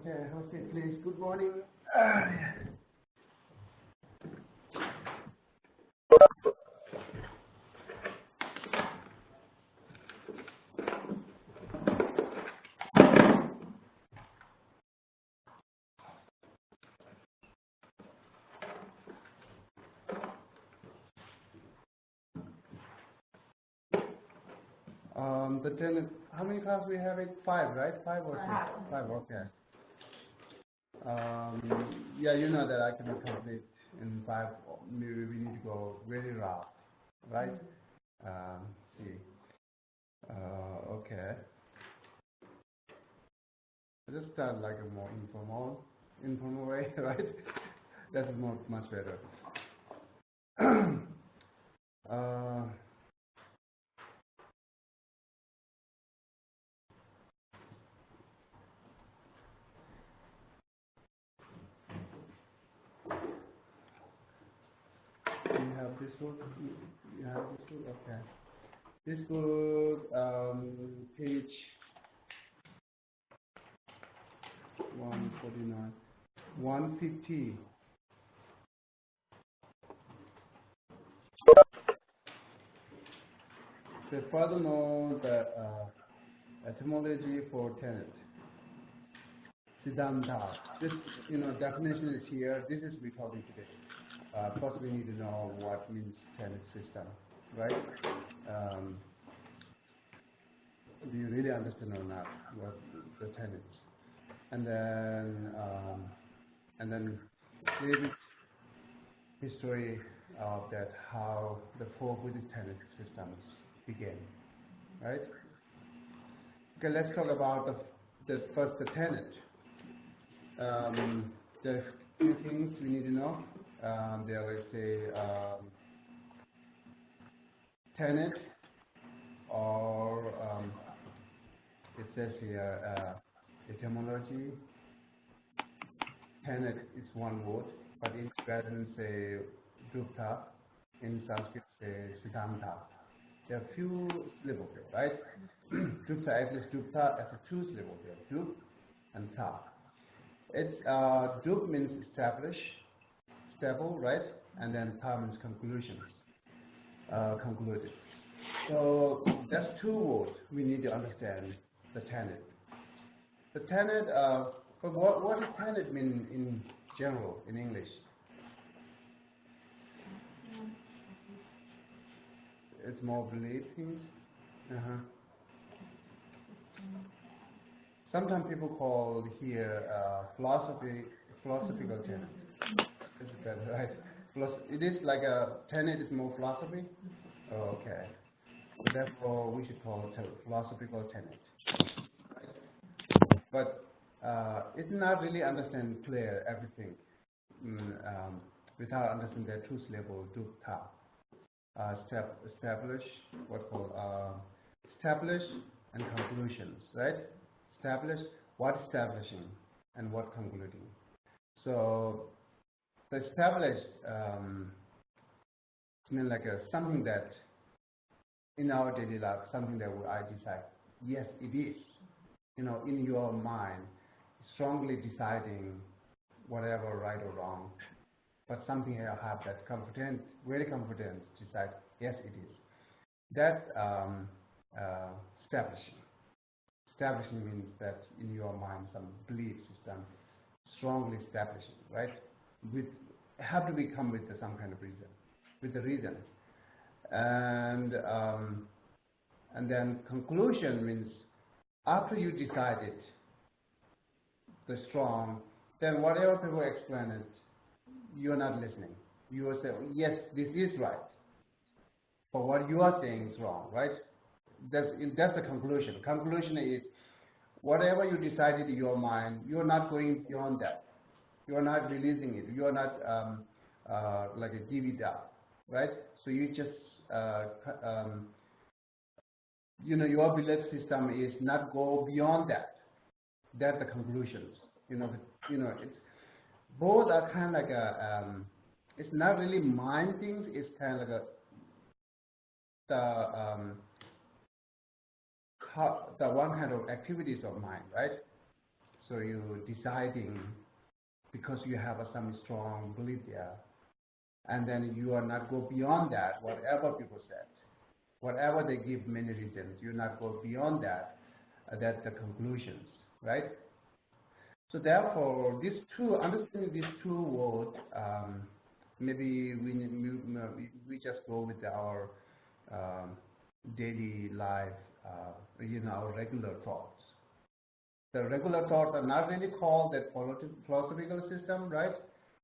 Okay, have a seat, please. Good morning. The tenant, how many classes we have? 5, right? 5 or 6? 5, okay. Yeah, you know that I cannot complete in 5. Maybe we need to go very rough, right? See. Okay. Just start like a more informal way, right? That's much better. You have this book? You have this book? Okay. This book, page 149, 150. So furthermore, the etymology for tenant, Siddhanta. This, definition is here. This is we're talking today. First, we need to know what means tenant system, right? Do you really understand or not what the tenants? And then little bit history of that, how the 4 Buddhist tenet systems began, right? Okay, let's talk about the tenet. There are 2 things we need to know. There is a tenet, or it says here etymology. Tenet is 1 word, but in Tibetan say dupta, in Sanskrit say siddhanta. There are few syllables here, right? Dupta, at least dupta as a 2 syllable here, dup and ta. It's dup means establish, stable, right? And then ta means conclusions, concluded. So that's 2 words we need to understand the tenet. The tenet, but what does tenet mean in general, in English? It's more belief things. Sometimes people call here philosophical tenet. Is that right? It is like a tenet is more philosophy. Oh, okay. So therefore, we should call it philosophical tenet. But it's not really understand clear everything without understanding the 2 syllable dupta. Establish, what called establish and conclusions, right? Establish, what establishing and what concluding. So the established mean like something that in our daily life, something that I decide, yes, it is. In your mind, strongly deciding whatever right or wrong, but something I have that confident, very confident, decide, yes, it is. That's establishing. Establishing means that in your mind, some belief system, strongly establishing, right? Have to become with some kind of reason, with the reason. And then conclusion means after you decided the strong, then whatever people explain it, you're not listening. You will say, yes, this is right. But what you are saying is wrong, right? That's the conclusion. Conclusion is whatever you decided in your mind, you're not going beyond that. You are not releasing it. You are not like a give it up, right? So you just your belief system is not go beyond that. That's the conclusions. It's both are kind of like it's not really mind things. It's kind of like the one kind of activities of mind, right? So you're deciding because you have some strong belief there, and then you are not go beyond that, whatever people said, whatever they give many reasons, you not go beyond that, that the conclusions, right? So therefore, understanding these two words, maybe we just go with our um, daily life, our regular thoughts. The regular thoughts are not really called that philosophical system, right?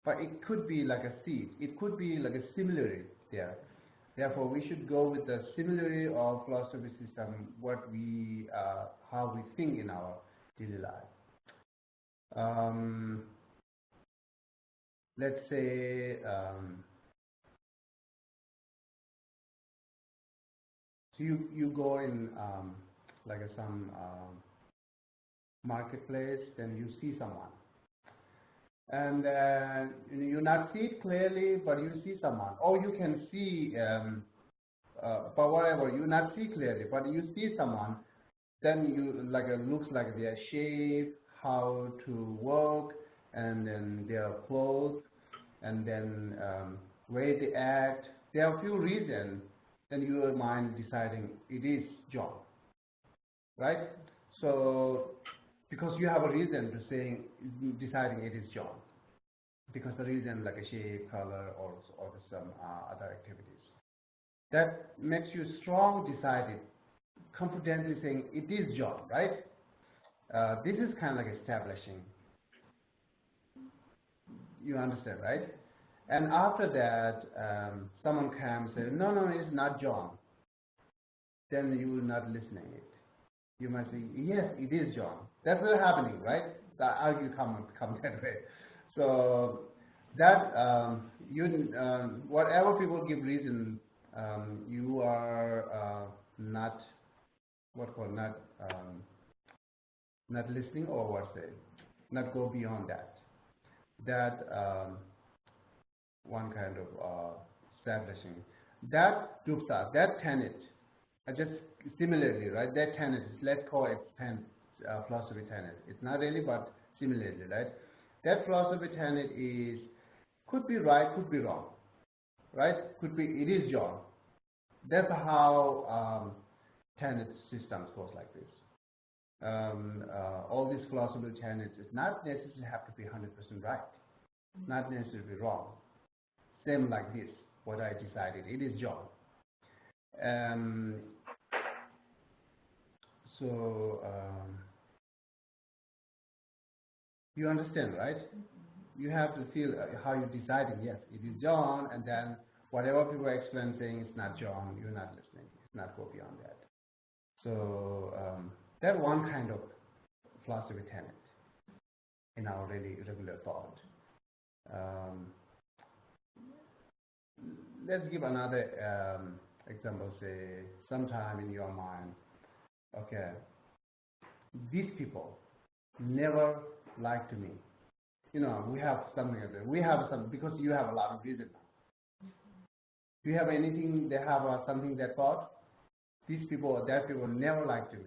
But it could be like a seed. It could be like a similarity there. Therefore, we should go with the similarity of philosophy system, how we think in our daily life. Let's say, so you go in like some marketplace, then you see someone, and you not see it clearly, but you see someone, or you can see, but whatever, you not see clearly, but you see someone, then you like it looks like their shape, how to work, and then their clothes, and then way they act. There are a few reasons. Then your mind deciding it is John, right? So because you have a reason to saying deciding it is John, because the reason like a shape, color, or some other activities that makes you strong decided, confidently saying it is John, right? This is kind of like establishing. You understand, right? And after that, someone comes and says, no, no, it's not John. Then you will not listening it. You must say, yes, it is John. That's what's happening, right? The argue come that way. So that whatever people give reason, you are not not listening, or what say, not go beyond that. That one kind of establishing. That dupsa, that tenet, just similarly, right? That tenet, let's call it philosophy tenet. It's not really, but similarly, right? That philosophy tenet could be right, could be wrong, right? Could be, it is John. That's how tenet systems goes like this. All these philosophical tenets is not necessarily have to be 100% right, not necessarily wrong. Same like this, what I decided, it is John. So you understand, right? You have to feel how you decided, yes, it is John, and then whatever people explain saying it's not John, you're not listening. It's not go beyond that. So that one kind of philosophy tenet in our really regular thought. Let's give another example. Say, sometime in your mind, okay, these people never lied to me. We have something like that. We have some, because you have a lot of reasons. Do you have anything? They have something they thought. These people or that people never lied to me.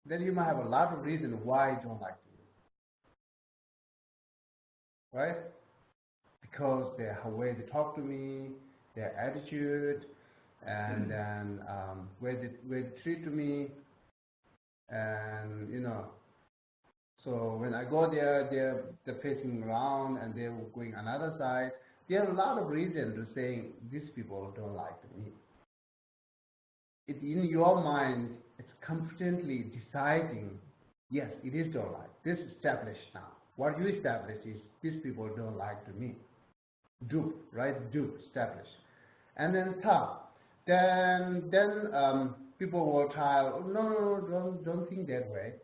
Then you might have a lot of reasons why they don't like to you, right? Because their way they talk to me, their attitude, and then way they treat to me, and so when I go there, they're facing around and they're going another side. There are a lot of reasons to saying these people don't like me. It in your mind, it's confidently deciding, yes, it is don't like. This is established now. What you establish is these people don't like to me. Do, right? Do, establish. And then top. Then people will try, oh, no, don't think that way.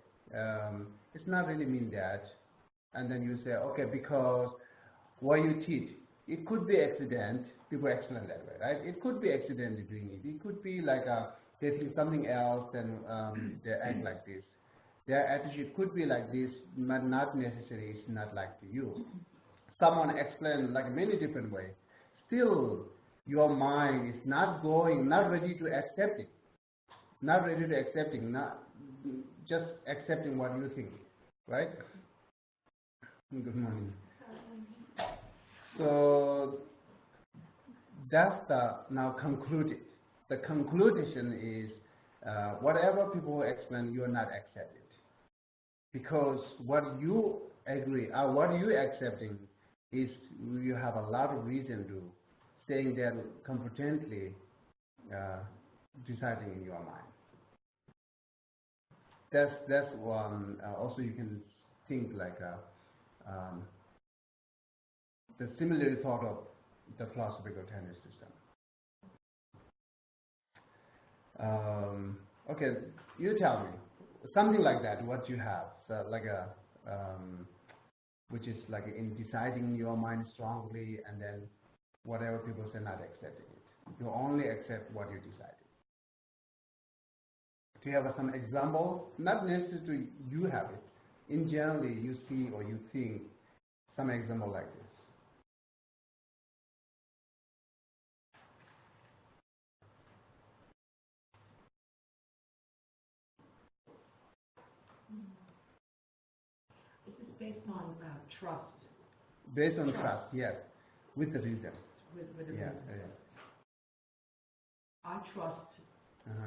It's not really mean that. And then you say, okay, because what you teach, it could be accident. People explain that way, right? It could be accidentally doing it. It could be like they think something else, then they act like this. Their attitude could be like this, but not necessarily. It's not like to you. Someone explained like many different ways. Still, your mind is not ready to accept it. Not ready to accept it. just accepting what you think, right? Good morning. So that's the now concluded. The conclusion is whatever people explain, you are not accepting because what you agree or what you accepting is you have a lot of reason to saying that competently deciding in your mind. That's one. Also, you can think like the similar thought of the philosophical tennis system. Okay, you tell me something like that. What you have, so like a which is like in deciding your mind strongly, and then whatever people say, not accepting it. You only accept what you decided. Do you have some example? Not necessarily you have it. In generally, you see or you think some example like this. This is based on trust. Based on trust, yes, with the reason. With the reason. I trust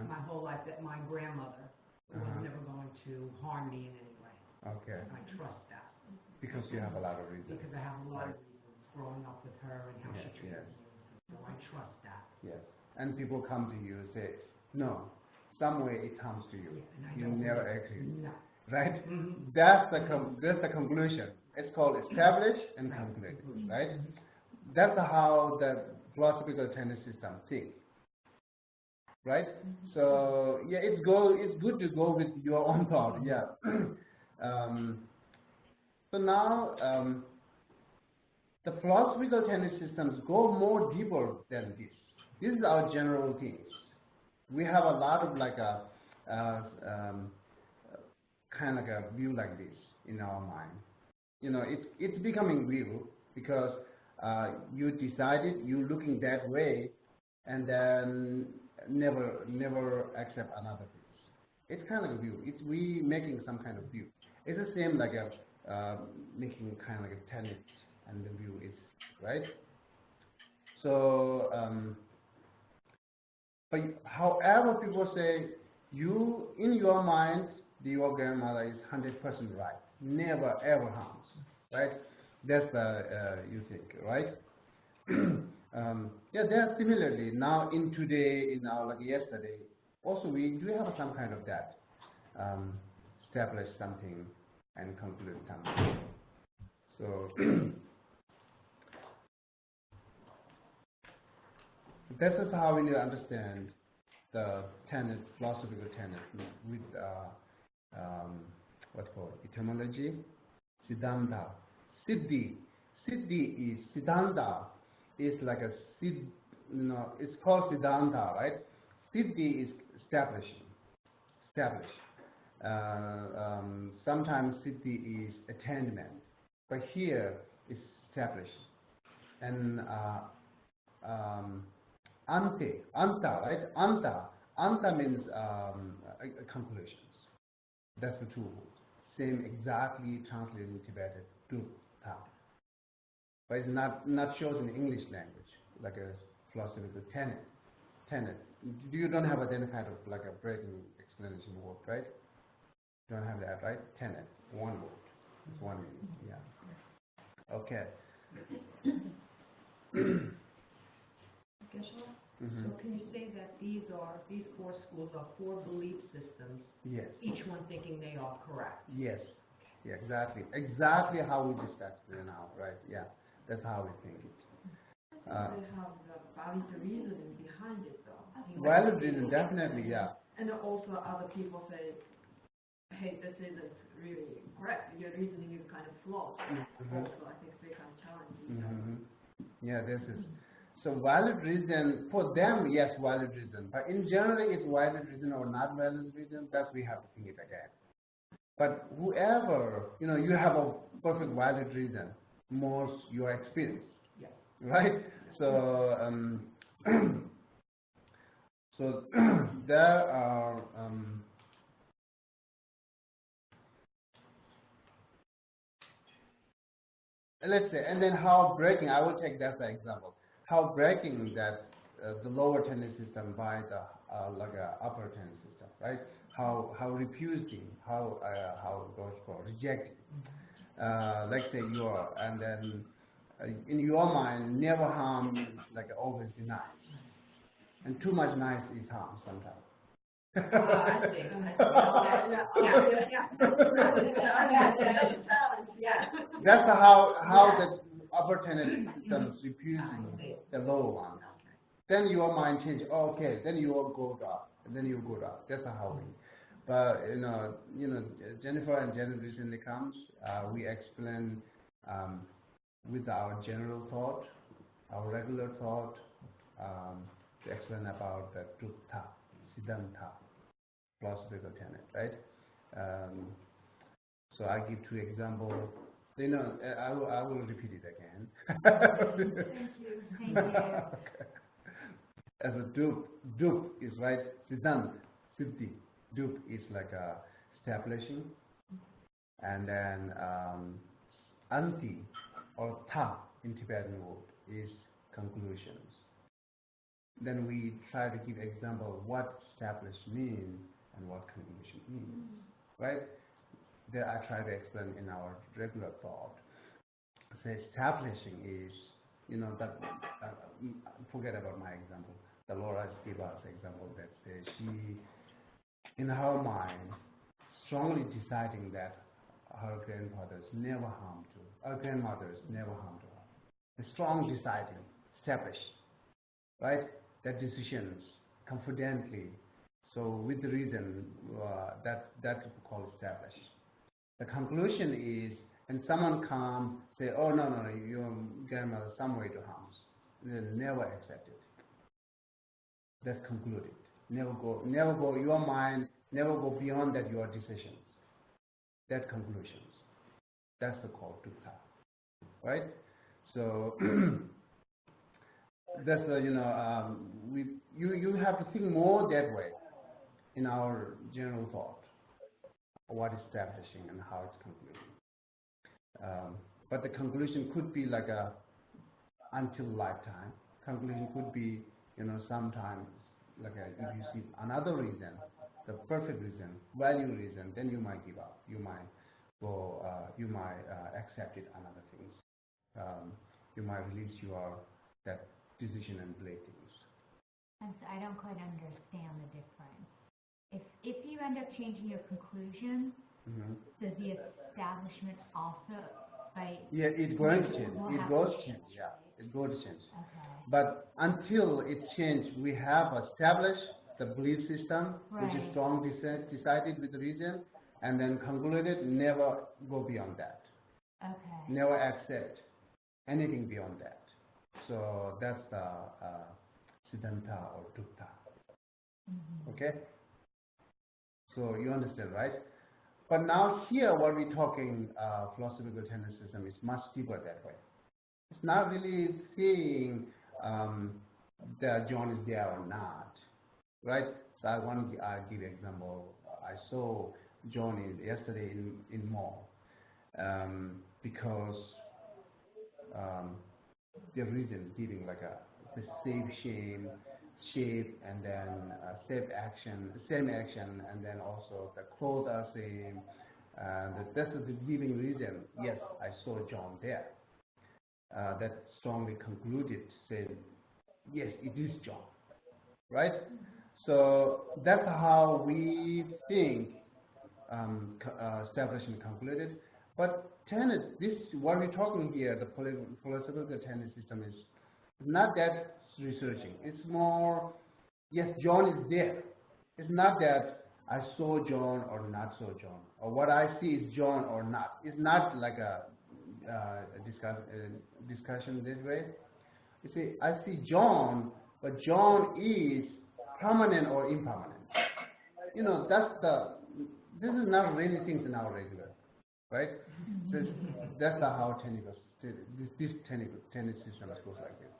my whole life that my grandmother was never going to harm me in any way. Okay. I trust that. Because you have a lot of reasons. Because I have a lot of reasons growing up with her and how she treated me. So I trust that. Yes. And people come to you and say, no, some way it comes to you. Yeah, you never agree. No. Right? That's the conclusion. It's called establish and conclude. Right? That's how the philosophical tennis system thinks. Right? So yeah, it's good to go with your own thought. Yeah. So now the philosophical tennis systems go more deeper than this. This is our general things. We have a lot of like a kind of like a view like this in our mind. You know, it's becoming real because you decided you looking that way, and then never accept another piece. It's kind of a view. It's we making some kind of view. It's the same like a making kind of like a tenant, and the view is right. So, but however people say you in your mind, your grandmother is 100% right. Never ever harms, right? That's the you think, right? Yeah, there similarly now in today, in our like yesterday, also we do have some kind of that establish something and conclude something. So this is how we need to understand the tenet, philosophical tenet with what's called etymology, siddhanta, siddhi. Siddhi is siddhanta is like a it's called siddhanta, right? Siddhi is establishing, establish. Sometimes siddhi is attainment, but here it's establish. And anta, right? Anta means conclusions. That's the two words. Same exactly translated in Tibetan, dukkha. But it's not shown in English language, like a philosophical tenet. Tenet. You don't have a kind of like a breaking explanation word, right? You don't have that, right? Tenet, one word. It's one meaning, yeah. Okay. So can you say that these four schools are four belief systems? Yes. Each one thinking they are correct. Yes. Yeah, exactly. Exactly how we discussed it now, right? Yeah. That's how we think it. They have the valid reasoning behind it, though. Valid reason, definitely, yeah. And also other people say, hey, this isn't really correct. Your reasoning is kind of flawed. Also, I think they kind of challenge Yeah, this is. So valid reason, for them, yes, valid reason. But in general, it's valid reason or not valid reason, that we have to think it again. But whoever, you have a perfect valid reason, more your experience. Yes. Right? So, so there are let's say, and then how breaking, I will take that as an example, how breaking that the lower tenet system by the like a upper tenet system, right? How refusing, how those called rejecting. Let's say you are, and then in your mind, never harm is like always be nice, and too much nice is harm sometimes. I see. That's how the upper tenet system is refusing the lower one. Then your mind change. Oh, okay, then you will go up, and then you go up. That's how we. But Jennifer and Janet recently comes. We explain with our general thought, our regular thought, to explain about the truth, siddhanta, philosophical tenet, right? So I give two examples. I will repeat it again. Thank you. Thank you. As a dup is right, siddhant, siddhi. Dup is like a establishing, and then anti or tha in Tibetan word is conclusions. Then we try to give example of what establish means and what conclusion means, right? There I try to explain in our regular thought. So establishing is, that forget about my example. The Laura gave us example that says she, in her mind, strongly deciding that her grandfathers never harm to, her grandmothers never harm to her. A strong deciding, established, right? That decisions confidently. So with the reason that we call established. The conclusion is, and someone come say, oh no, your grandmother some way to harm, they never accept it. That's concluded. Never go. Your mind never go beyond that. Your decisions. That conclusions. That's the call to tha, right? So that's you have to think more that way in our general thought. What is establishing and how it's concluding. But the conclusion could be like a until lifetime. Conclusion could be, sometimes like if you see another reason, the perfect reason, value reason, then you might give up. You might go. You might accept it. Another things. You might release that decision and believe things. And so I don't quite understand the difference. If you end up changing your conclusion, does the establishment also Yeah, it's going to change. It goes to change. Yeah, it goes to change. Okay. But until it's changed, we have established the belief system, which is strongly decided with the reason, and then concluded. Never go beyond that. Okay. Never accept anything beyond that. So that's the siddhanta or dukkha. Okay. So you understand, right? But now here, what we're talking philosophical tenet system is much deeper that way. It's not really saying that John is there or not, right? So I want to give an example. I saw John yesterday in mall because the reason giving like the same shape, and then same action, and then also the clothes are same. And this is the giving reason. Yes, I saw John there. That strongly concluded, saying, yes, it is John, right? So that's how we think establishment concluded. But tenet, this what we're talking here, the philosophical tenet system is not that researching. It's more, yes, John is there. It's not that I saw John or not saw John, or what I see is John or not. It's not like a discussion this way. You see, I see John, but John is permanent or impermanent. This is not really things in our regular, right? That's how this tenet system goes like this.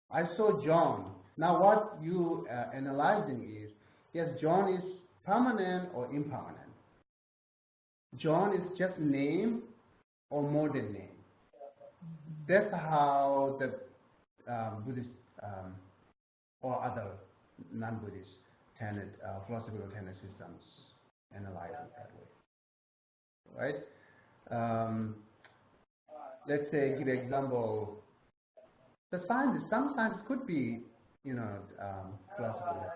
I saw John. Now what you analyzing is, yes, John is permanent or impermanent. John is just name or more than name. That's how the Buddhist or other non-Buddhist tenet, philosophical tenet systems analyze it that way, right? Let's say, give an example. The scientists, some scientists could be, philosophical,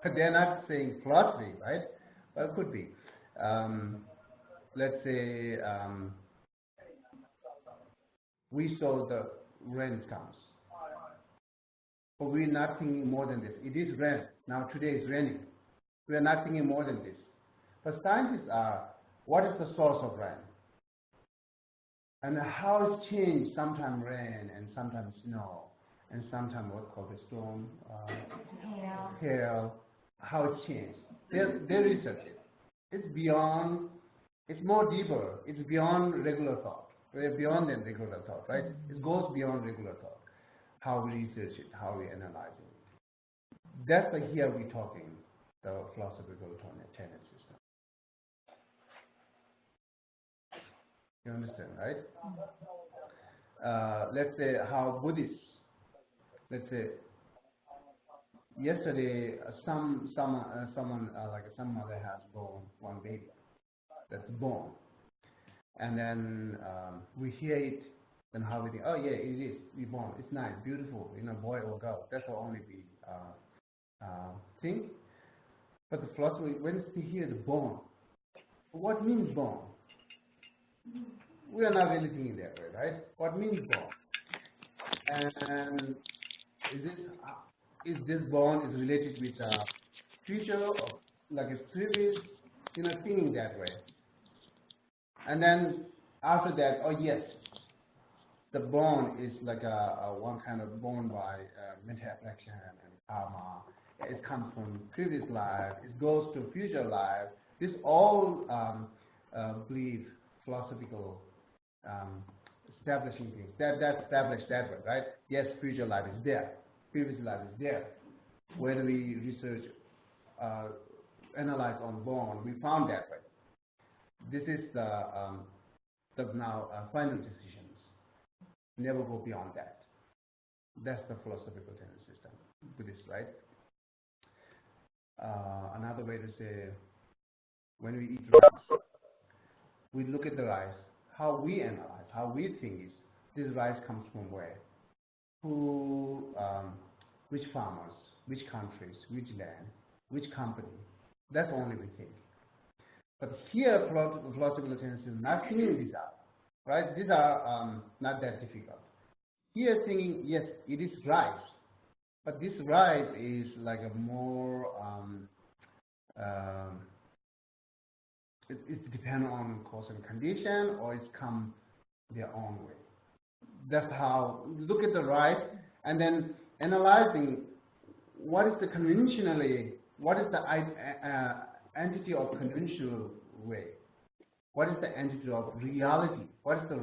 but they're not saying philosophy, right? Well, it could be. Let's say we saw the rain comes, but we're not thinking more than this. It is rain. Now today is raining. We are not thinking more than this. But scientists are, what is the source of rain? And how it's changed, sometimes rain and sometimes snow, and sometimes what called the storm, hail, how it's changed. They research it. It's beyond, it's more deeper, it's beyond regular thought. We're beyond than regular thought, right? It goes beyond regular thought. How we research it, how we analyze it. That's here we're talking, the philosophical tenet system. You understand, right? Let's say how Buddhists, let's say yesterday someone like some mother has born one baby that's born, and then we hear it, then how we think, oh yeah, it is, we born, it's nice, beautiful, boy or girl. That's what only we think. But the philosophy, when we hear the born, what means born? We are not really thinking that way, right? What means born? And is this born is related with future or like a previous, thinking that way? And then after that, oh yes, the born is like a one kind of born by mental affection and karma. It comes from previous life. It goes to future life. This all belief, philosophical establishing things. That's established that way, right? Yes, future life is there. Previous life is there. When we research, analyze on born, we found that way. This is the now final decisions. Never go beyond that. That's the philosophical tenet system, Buddhist, right? Another way to say, when we eat rice, we look at the rice. How we analyze, how we think is, this rice comes from where? Who, which farmers, which countries, which land, which company. That's only we think. But here, philosophical tendency is not thinking these out, right? These are not that difficult. Here thinking, yes, it is rice, but this rice is like a more, it depends on cause and condition, or it's come their own way. That's how look at the rice and then analyzing what is the conventionally, what is the entity of conventional way, what is the entity of reality, what is the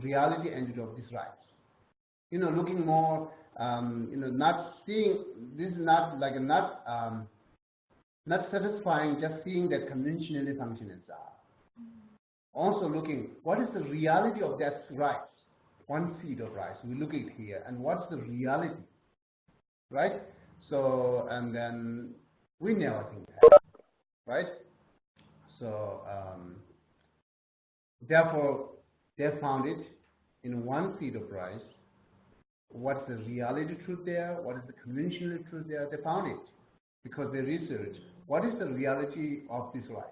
reality entity of this rice. Looking more, not seeing, this is not like a not satisfying just seeing that conventionally functions are. Also looking, what is the reality of that rice? One seed of rice, we look at here, and what's the reality, right? So, and then we never think that, right? So, therefore, they found it in one seed of rice. What's the reality truth there? What is the conventional truth there? They found it because they researched. What is the reality of this rice?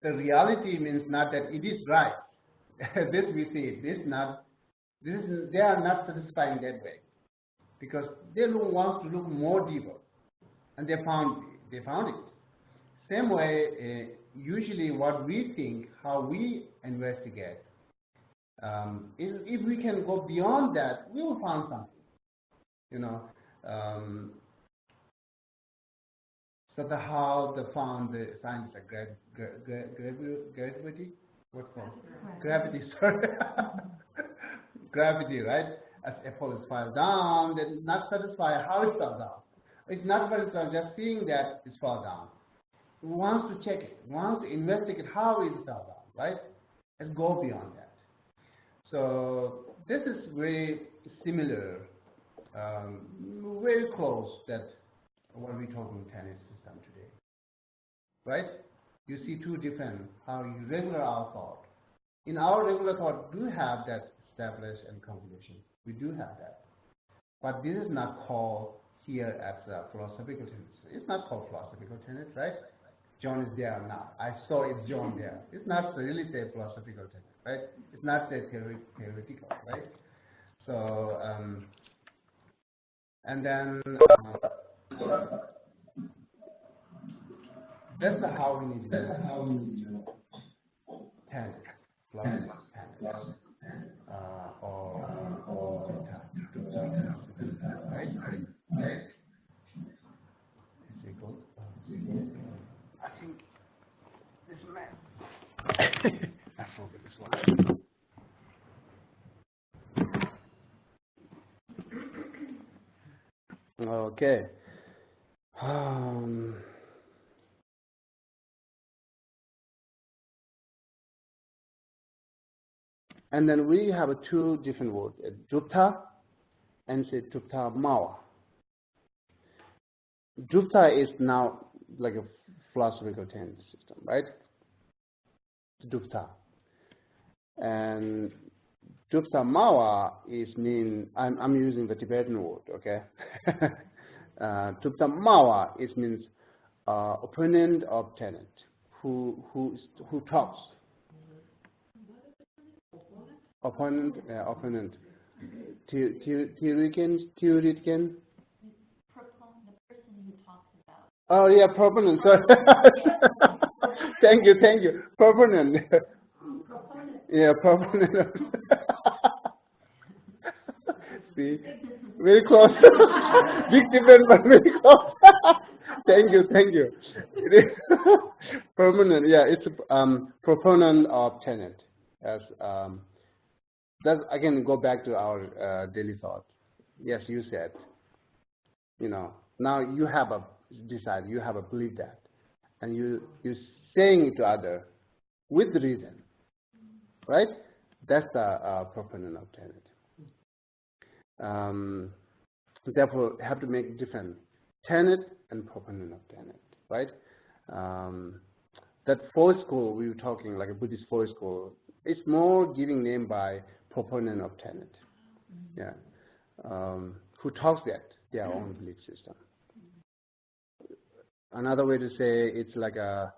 The reality means not that it is right. This we say, they are not satisfying that way because they want to look more deeper, and they found it. Same way, usually what we think, how we investigate, is if we can go beyond that, we will find something. So how they found the science of gravity, what's called? Gravity, sorry. Gravity, right? As apple is fall down, that is not satisfied how it fell down. It's not satisfied just seeing that it fell down. He wants to check it, wants to investigate how it fell down, right? Let's go beyond that. So this is very similar, very close that what we talk in Tenant system today, right? You see two different how you regular our thought. In our regular thought, do have that established and conclusion. We do have that, but this is not called here as a philosophical tenet. It's not called philosophical tenet, right? John is there or not. I saw it, John there. It's not really a philosophical tenet, right? It's not a theoretical, right? So, and then that's how we need to tenet, philosophical tenet, or right? Is it good? I think this man. I forgot this one. Okay. And then we have two different words, Dupta and Dupta Mawa. Dupta is now like a philosophical tenet system, right? Dupta. And Dupta Mawa is mean, I'm using the Tibetan word, okay? Dupta Mawa is means opponent of tenant, who talks. Opponent. Theoretician. The person who talks about. Oh yeah, proponent. Sorry. Thank you. Proponent. Yeah, proponent. See, very close. Big difference, but very close. Thank you. It is permanent. Yeah, it's proponent of tenant. As that again go back to our daily thought. Yes, you said. Now you have a decide. You have a belief that, and you saying it to other with reason, right? That's the proponent of tenant. Therefore, have to make different tenet and proponent of tenet, right? That fourth school we were talking, like a Buddhist fourth school, it's more giving name by proponent of tenet, yeah, who talks that their own belief system. Another way to say it's like a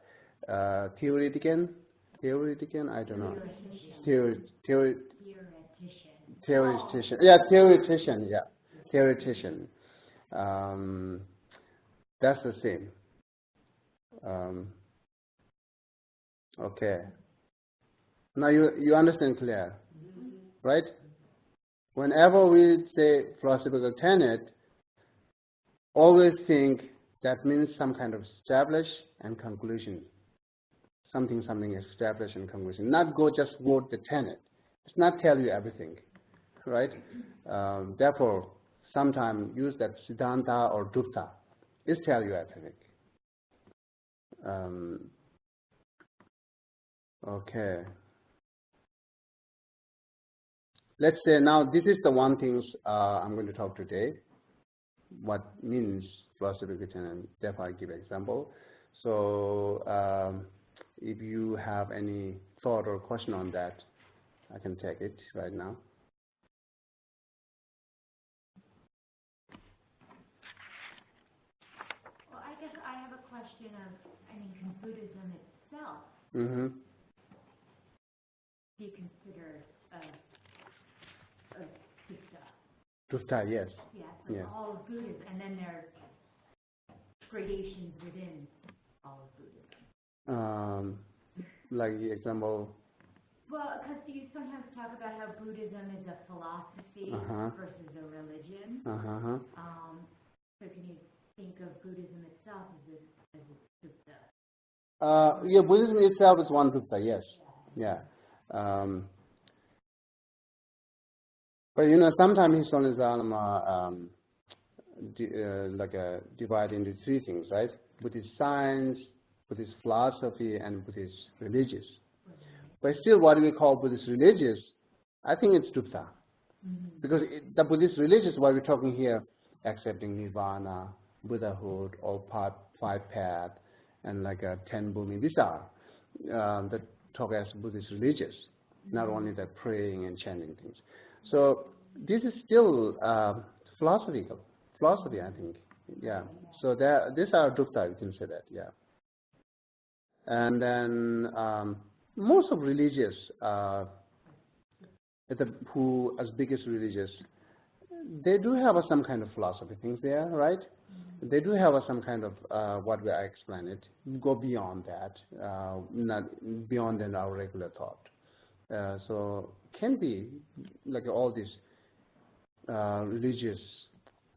theoretician, I don't know, theoretician, yeah, theoretician. That's the same. Okay. Now you understand clear, right? Whenever we say philosophical tenet, always think that means some kind of establish and conclusion. Something established and conclusion. Not go just word the tenet. It's not tell you everything, right? Therefore, sometimes use that siddhanta or dupta. It's tell you everything. Okay. Let's say now this is the one things I'm going to talk today. What means philosophical tenet? Therefore, I give an example. So if you have any thought or question on that, I can take it right now. Well, I guess I have a question of, Buddhism itself. Mm-hmm. Do you consider a dupta? Dupta, yes. Yes, so yes. all of Buddhism, and then there are gradations within all of Buddhism. Like the example. Well, because you sometimes talk about how Buddhism is a philosophy versus a religion. So can you think of Buddhism itself as a dupta? Yeah, Buddhism itself is one dupta, yes. Yeah. But sometimes Hishanism divide into three things, right? Buddhist science, Buddhist philosophy, and Buddhist religious. But still what we call Buddhist religious, I think it's dukkha. Because the Buddhist religious, what we're talking here, accepting nirvana, Buddhahood, or five path, and like a 10 bhumi, these are the talk as Buddhist religious, not only the praying and chanting things. So this is still philosophy, I think. Yeah. So these are dukkha, you can say that. Yeah. And then most of religious, who as biggest religious, they do have some kind of philosophy things there, right? They do have some kind of what I explained it. Go beyond that, not beyond than our regular thought. So can be like all these religious.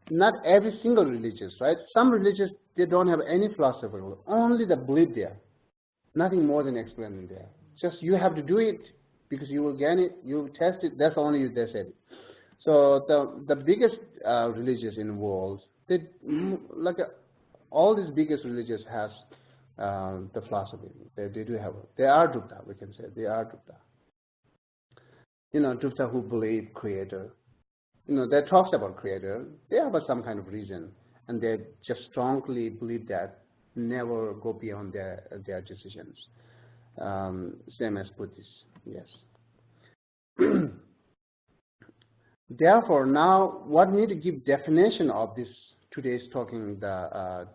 Not every single religious, right? Some religious, they don't have any philosophy, only the belief there. Nothing more than explaining there. Just you have to do it because you will gain it, you test it, that's only you they said it. So the biggest religious in the world, they, like all these biggest religious has the philosophy. They do have, they are dukkha, we can say, they are dukkha. You know, dukkha who believe creator. You know, they talks about creator, they have some kind of reason, and they just strongly believe that, never go beyond their decisions. Same as Buddhists, yes. Therefore, now what we need to give definition of this today's talking the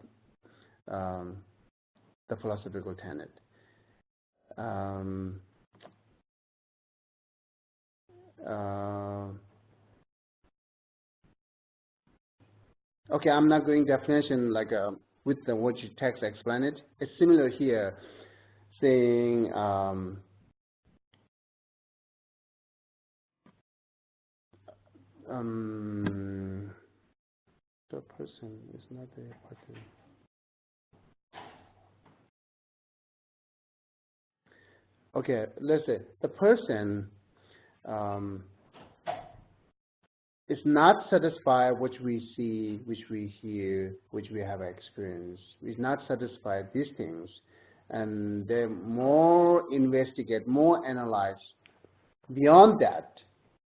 philosophical tenet. Okay, I'm not going definition like with the what you text explain it. It's similar here, saying the person is not the person. Okay, let's say the person is not satisfied which we see, which we hear, which we have experienced. Is not satisfied these things, and they more investigate, more analyze beyond that,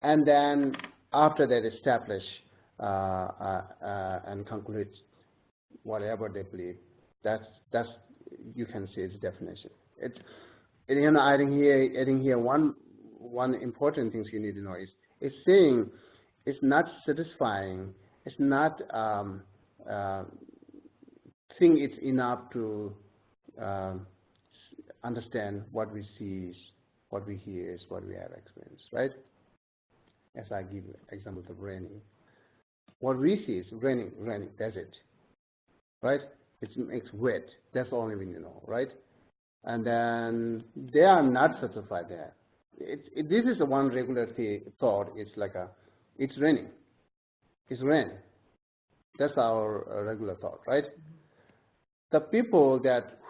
and then after that establish and conclude whatever they believe. That's you can see its definition. It's you know, adding here one important thing you need to know is it's saying it's not satisfying. It's not think it's enough to understand what we see, what we hear, what we have experienced, right? As I give example of raining. What we see is raining, that's it, right? It's wet, that's all we know, right? And then they are not satisfied there. This is the one regular thought. It's like it's raining. It's rain. That's our regular thought, right? The people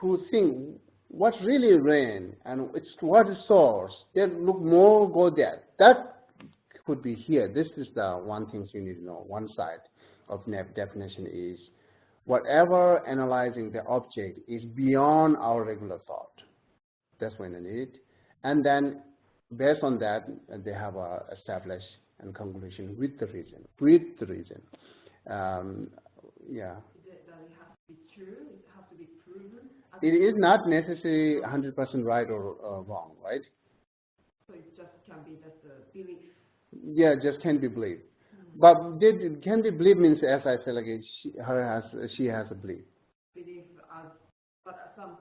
who think what's really rain and it's what is source, they look more go there. That could be here. This is the one thing you need to know. One side of definition is whatever analyzing the object is beyond our regular thought. That's when they need it. And then based on that, they have established and conclusion with the reason. Yeah. Does it have to be true? It has to be proven? It is not necessarily 100% right or wrong, right? So it just can be just a belief? Yeah, just can be believed. But can be believed means, as I said, like she has a belief. Belief but some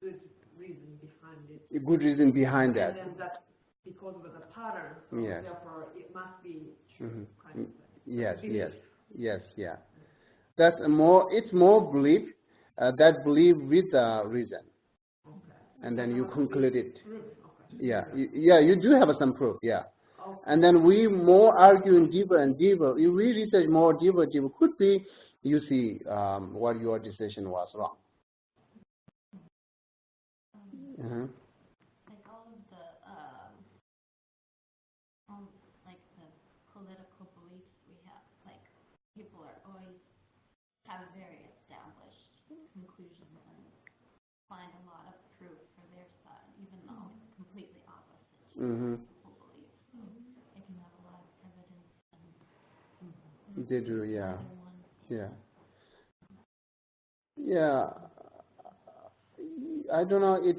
good reason behind it. A good reason behind that. And then that because of the pattern, so yes. Therefore it must be true, kind of thing. Yes, yeah. That's it's more belief, that belief with the reason. Okay. And then you conclude it. Okay. Yeah, you do have some proof, yeah. Okay. And then we more arguing deeper and deeper. If we research more deeper, could be you see what your decision was wrong. Like all of the like the political beliefs we have, like people are always have very established conclusions and find a lot of proof for their side, even though it's complete beliefs. So they can have a lot of evidence and They do, yeah. other ones. Yeah. Yeah. I don't know, it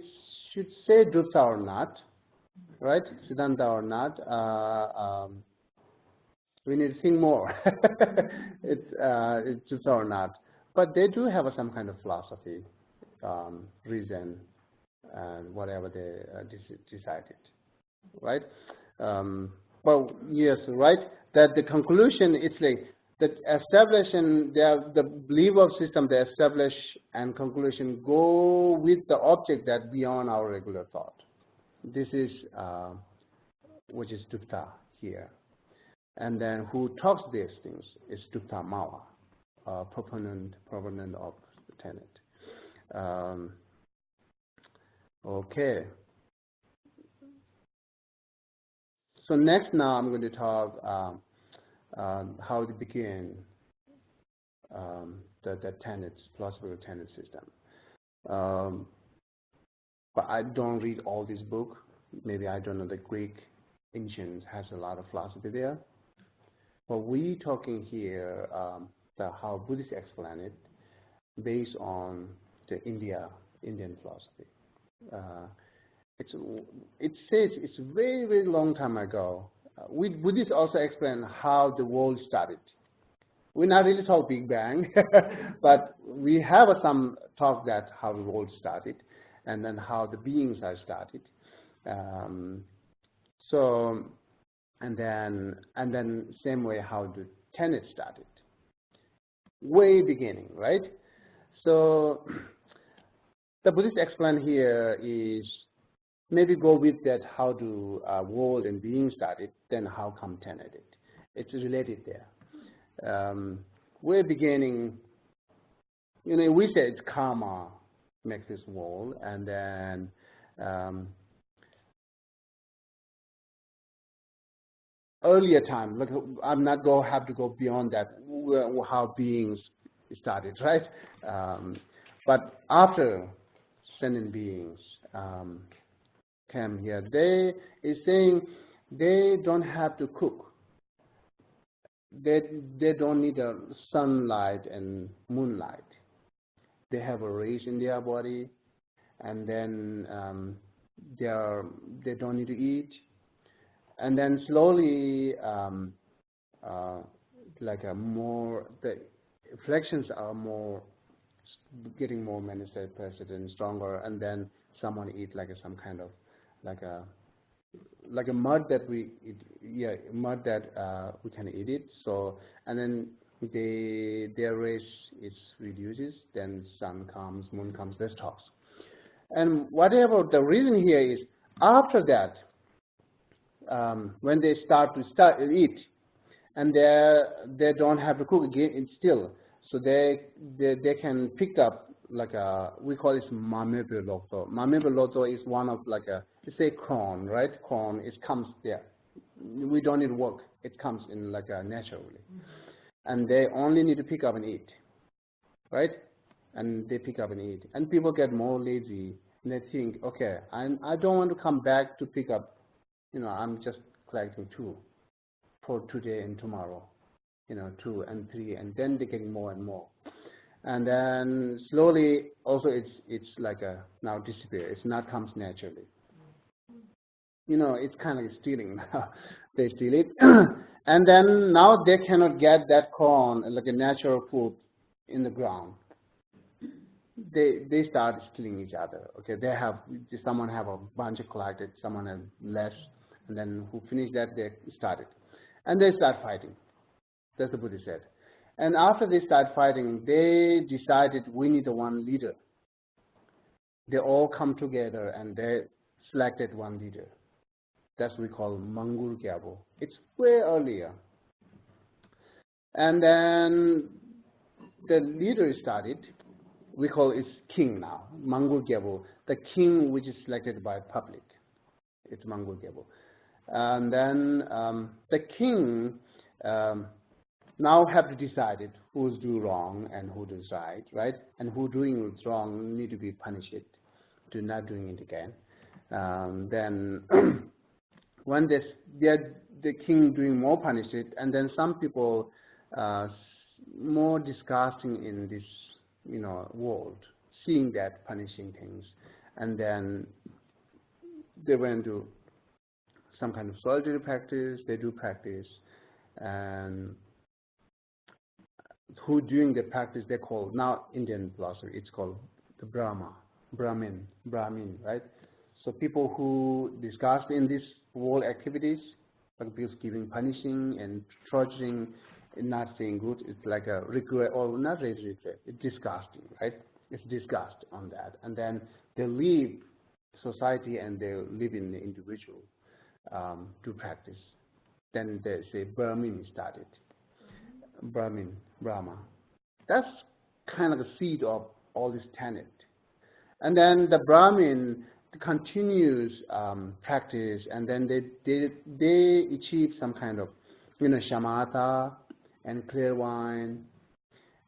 should say Dutta or not, right? Siddhanta or not. We need to think more. It's Dutta or not. But they do have some kind of philosophy, reason, and whatever they decided, right? Well, yes, right? That the conclusion is like that establishing the belief of system, the establish and conclusion go with the object that beyond our regular thought. This is which is Dutta here. And then who talks these things is Dutta Mawa, proponent of the tenet. Okay. So next now I'm going to talk how to begin the tenets, philosophical tenet system. But I don't read all this book. Maybe I don't know the Greek ancient has a lot of philosophy there. But we talking here how Buddhists explain it based on the Indian philosophy. It says it's a very, very long time ago. Buddhists also explain how the world started. We're not really talk Big Bang, but we have some talk that how the world started, and then how the beings are started. And then same way how the tenet started, way beginning, right? So the Buddhists explain here is maybe go with that how do world and being started, then how come tenet. It's related there. Way beginning, we say it's karma makes this world, and then earlier time, like I'm not have to go beyond that how beings started, right? But after sentient beings came here, they is saying they don't have to cook. They don't need a sunlight and moonlight. They have a rays in their body, and then they don't need to eat. And then slowly, the reflections are getting more manifested and stronger. And then someone eat some kind of like a mud that we eat, mud that we can eat it. So and then their rays is reduces. Then sun comes, moon comes. This talks. And whatever the reason here is, after that. When they start to eat, and they don't have to cook again still, so they can pick up we call it mamepe loto. Mamepe loto is one of let's say corn, right? Corn comes there. We don't need work. It comes in naturally, and they only need to pick up and eat, right? And they pick up and eat, and people get more lazy, and they think, okay, I don't want to come back to pick up. I'm just collecting 2 for today and tomorrow, 2 and 3, and then they're getting more and more. And then slowly, also it's now disappear. It's not comes naturally. It's kind of stealing now. They steal it. And then now they cannot get that corn, like a natural food, in the ground. They start stealing each other. Okay, someone have a bunch of collected, someone has less. And then who finished that, they started. And they start fighting. That's what the Buddha said. And after they start fighting, they decided we need one leader. They all come together and they selected one leader. That's what we call Mangur Gyabo. It's way earlier. And then the leader started. We call it king now, Mangur Gyabo. The king which is selected by public. It's Mangur Gyabo. And then the king now have to decide who's do wrong and who does right? And who doing wrong need to be punished to not doing it again. Then when they're the king doing more punish it, and then some people more disgusting in this world, seeing that punishing things, and then they went to some kind of solitary practice. They do practice, and who doing the practice they call now Indian philosophy. It's called the Brahmin, right? So people who discuss in this world activities, like because giving, punishing, and torturing, and not saying good, it's like a regret, or not really regret. It's disgusting, right? It's disgust on that, and then they leave society and they live in the individual to practice. Then they say Brahmin started. Brahma. That's kind of the seed of all this tenet. And then the Brahmin continues practice, and then they achieve some kind of shamatha and clairvoyance.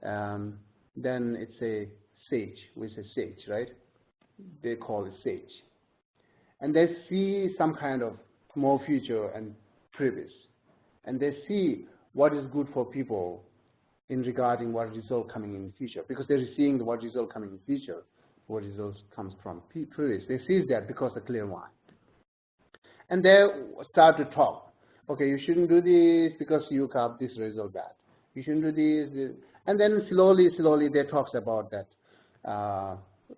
Then it's a sage, we say sage, right? They call it sage, and they see some kind of more future and previous, and they see what is good for people in regarding what result coming in the future, because they're seeing what result coming in the future, what results comes from previous. They see that because of clear mind. And they start to talk. Okay, you shouldn't do this because you got this result bad. You shouldn't do this. And then slowly they talk about that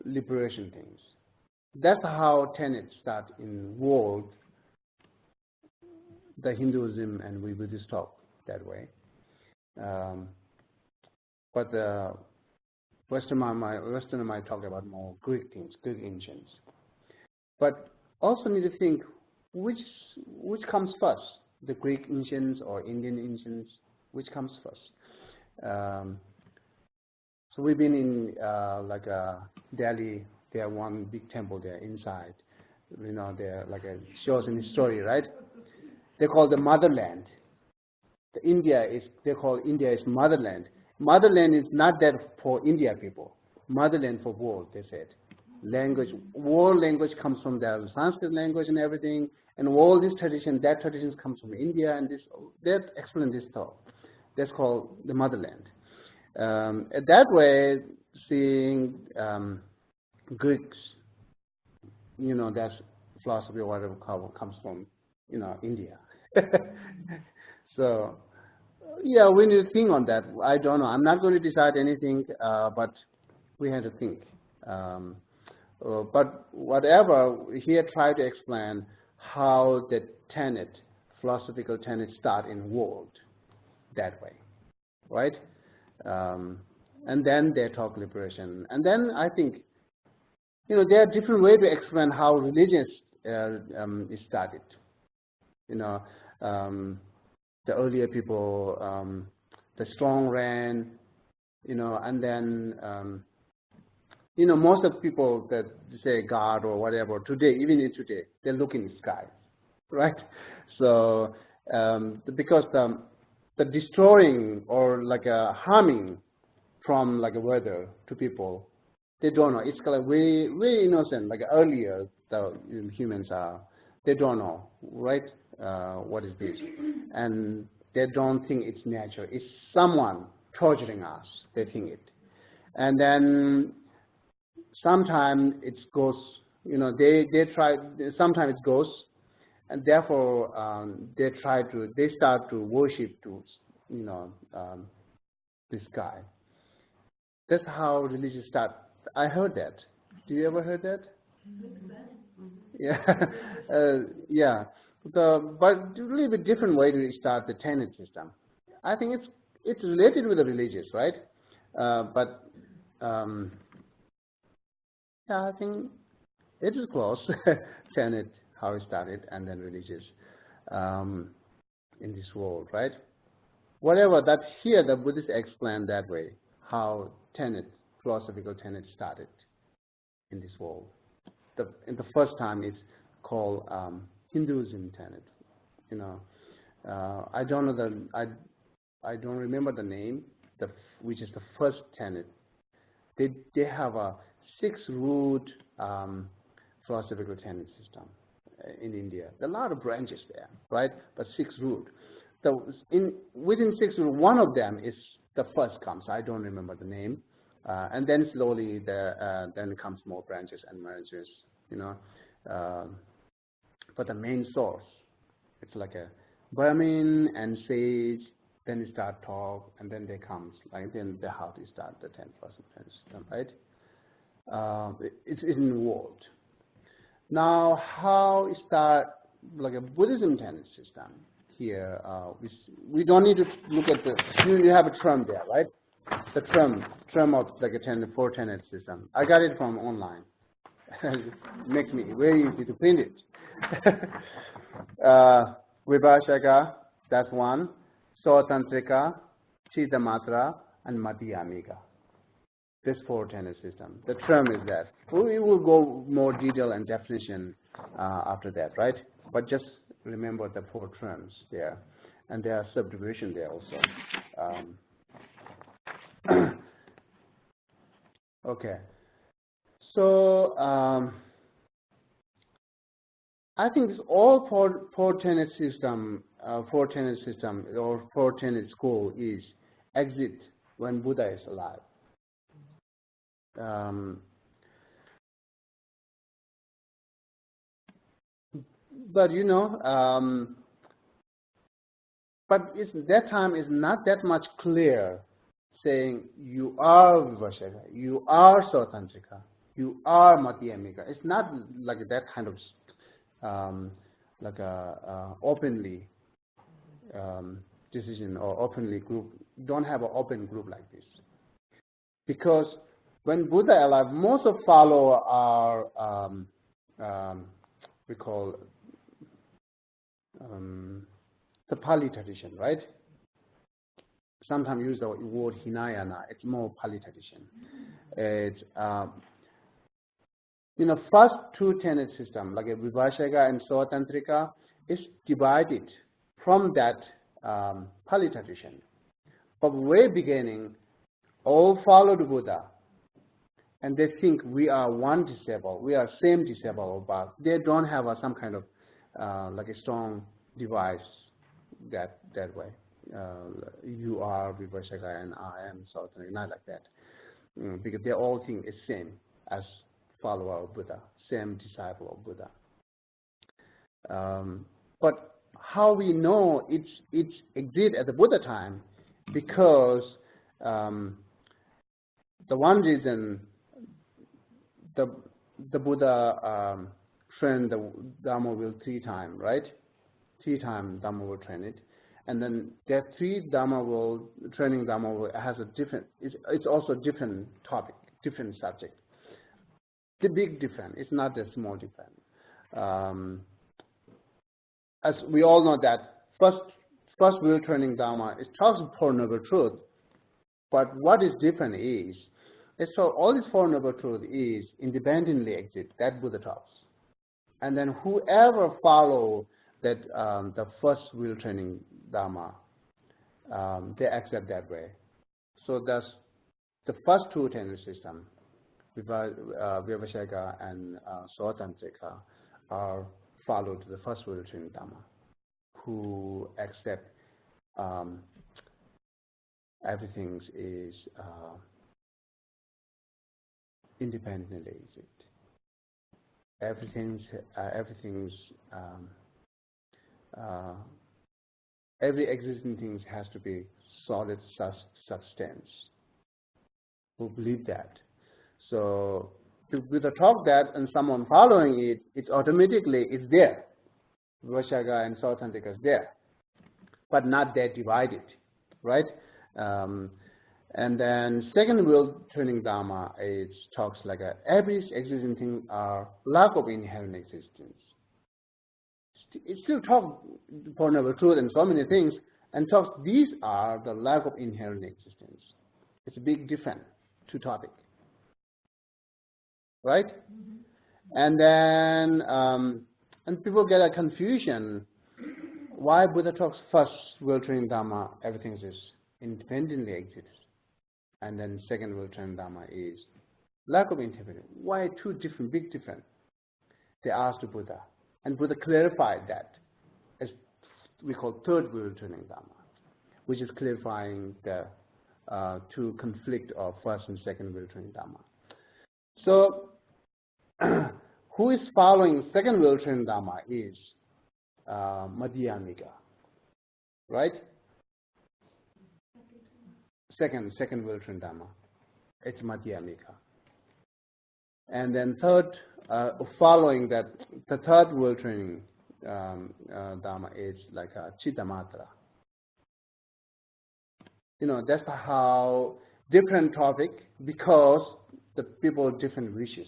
liberation things. That's how tenets start in world. The Hinduism and we Buddhists talk that way. But the Western might talk about more Greek things, Greek ancients. But also need to think which comes first, the Greek ancients or Indian ancients, which comes first? So we've been in Delhi. They have one big temple there inside. They're like a shows in the story, right? They call the motherland. They call India is motherland. Motherland is not that for India people. Motherland for world, they said. Language, world language comes from the Sanskrit language and everything, and all this tradition, that tradition comes from India, and this, they explain this thought. That's called the motherland. That way, seeing Greeks, that's philosophy or whatever comes from, India. So, yeah, we need to think on that. I don't know. I'm not going to decide anything, but we had to think. But whatever, here try to explain how the philosophical tenet start in world that way, right? And then they talk liberation. And then I think, there are different ways to explain how religion is started. The earlier people, the strong ran, and then, most of people that say God or whatever, today, even today, they look in the sky, right? So, because the destroying or like a harming from like a weather to people, they don't know. It's kind of very innocent, like earlier the humans are, they don't know, right? What is this? And they don't think it's nature. It's someone torturing us. They think it. And then sometimes it goes, they try, sometimes it goes, and therefore they start to worship this guy. That's how religion starts. I heard that. Do you ever heard that? Yeah, yeah. But a little bit different way to start the tenet system. I think it's related with the religious, right? But yeah, I think it is close. Tenet, how it started, and then religious in this world, right? Whatever that here, the Buddhists explain that way how philosophical tenet started in this world. In the first time, it's called Hinduism tenet. I don't know I don't remember the name, which is the first tenet. They have a 6-root philosophical tenet system. in India. There are a lot of branches there, right? But 6 root. Within 6 root, one of them is the first comes. I don't remember the name, and then slowly then comes more branches and mergers, you know. But the main source, it's like a Brahmin and sage. Then you start talk, and then they comes like then the how to start the 10% system, right? It's involved. Now, how is that like a Buddhism tenant system here? We don't need to look at the. You have a term there, right? The term of like a 4 tenant system. I got it from online. Makes me very easy to print it. Vibhashaka, that's one. Swatantrika, Chidamatra, and Madhyamika. This 4 tenant system. The term is that. We will go more detail and definition after that, right? But just remember the 4 terms there, and there are subdivision there also. Okay. So I think this all 4 tenant system, 4 tenant system or 4 tenant school is exit when Buddha is alive. But you know, but that time is not that much clear, saying you are Vivashaka, you are Swatantrika, you are Madhyamika. It's not like that kind of like a openly decision or openly group. Don't have an open group like this, because when Buddha alive, most of follower are we call the Pali tradition, right? Sometimes use the word Hinayana. It's more Pali tradition. It's you know, first 2 tenet system like a Vibhashaka and Swatantrika is divided from that Pali tradition. But way beginning, all followed Buddha, and they think we are one disciple, we are same disciple, but they don't have some kind of like a strong device that way. You are Vibhashaka and I am Swatantrika, not like that, because they all think it's same as follower of Buddha, same disciple of Buddha. But how we know it exists at the Buddha time, because the one reason the Buddha trained the Dharma wheel 3 times, right? 3 times Dharma wheel train it, and then that 3 Dharma wheel training Dharma wheel has a different. It's also different topic, different subject. The big difference. It's not a small difference. As we all know that first wheel training Dharma, it talks of 4 noble truth, but what is different is, so all these 4 noble truth is independently exist, that Buddha talks. And then whoever follow that the first wheel training Dharma, they accept that way. So that's the first 2 tenet system, Vivashaka and Swatantrika, are followed the first wheel training Dharma, who accept everything is independently exist. Every existing thing has to be solid substance. Who believe that? So with the talk that and someone following it, it's automatically it's there. Vivashaka and Swatantrika is there, but not that divided, right? And then second wheel training Dharma, it talks like every existing thing are lack of inherent existence. It still talks for noble truth and so many things, and talks these are the lack of inherent existence. It's a big difference, 2 topics, right? And then and people get a confusion. Why Buddha talks first wheel training Dharma, everything is independently exists, and then second wheel training Dharma is lack of independence. Why 2 different, big difference? They asked Buddha, And Buddha clarified that as we call third wheel turning Dharma, which is clarifying the two conflict of first and second wheel turning Dharma. So, who is following second wheel turning Dharma is Madhyamika, right? Second wheel turning Dharma, it's Madhyamika. And then third, following that, the third wheel turning Dharma is like a Chittamatra. You know, that's how different topic, because the people have different wishes,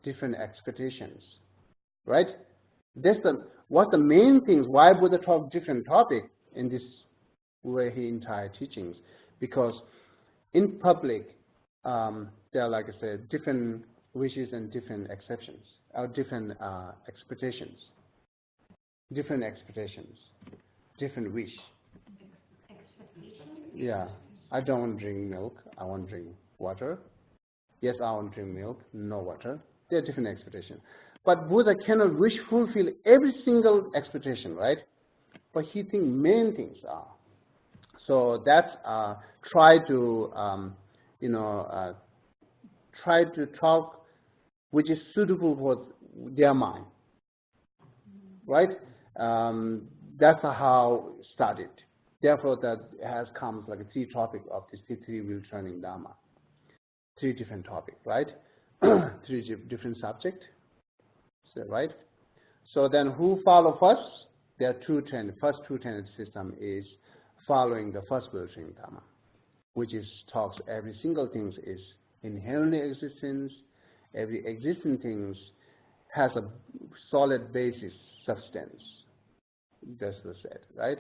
different expectations, right? That's what the main things why Buddha talk different topic in this way he entire teachings, because in public there are, like I said, different wishes and different exceptions, or different expectations, different wish. Yeah, I don't want to drink milk, I want to drink water. Yes, I want to drink milk, no water. There are different expectations. But Buddha cannot fulfill every single expectation, right? But he thinks main things are. So that's try to talk which is suitable for their mind, right? That's how it started. Therefore, that has come like a three topic of this three wheel turning Dharma. Three different topics, right? Three different subjects, so, right? So then who follow first? There are first two tenet system is following the first wheel turning Dharma, which is talks every single thing is inherently existence, every existing thing has a solid basis, substance. That's what said, right?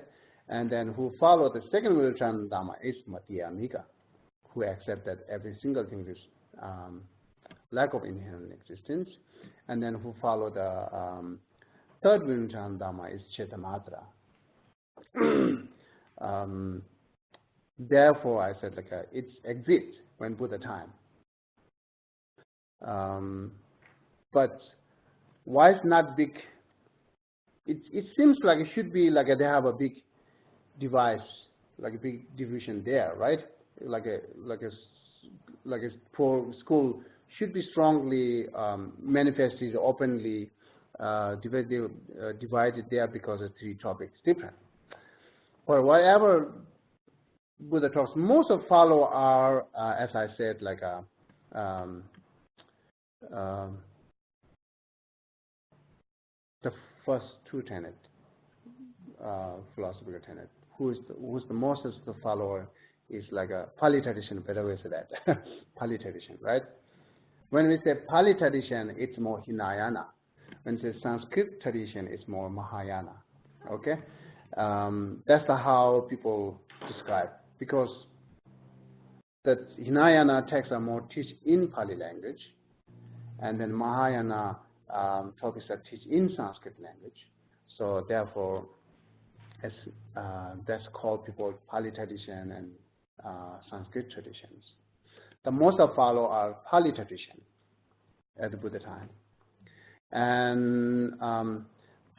And then who follow the second wheel turning Dharma is Madhyamika, who accept that every single thing is lack of inherent existence. And then who follow the third wheel turning Dharma is Chittamatra. Therefore, I said like it exists when Buddha time. But why it's not big? It seems like it should be like they have a big device, like a big division there, right? Like a school should be strongly manifested openly, divided there because of three topics different. But whatever Buddha talks, most of follow are, as I said, like the first two tenet, philosophical tenet. Who's the most of the follower is like a Pali tradition, better way to say that. Pali tradition, right? When we say Pali tradition, it's more Hinayana. When we say Sanskrit tradition, it's more Mahayana. Okay? That's how people describe, because the Hinayana texts are more teach in Pali language, and then Mahayana topics are teach in Sanskrit language. So therefore, that's called people Pali tradition and Sanskrit traditions. The most of follow are Pali tradition at the Buddha time, and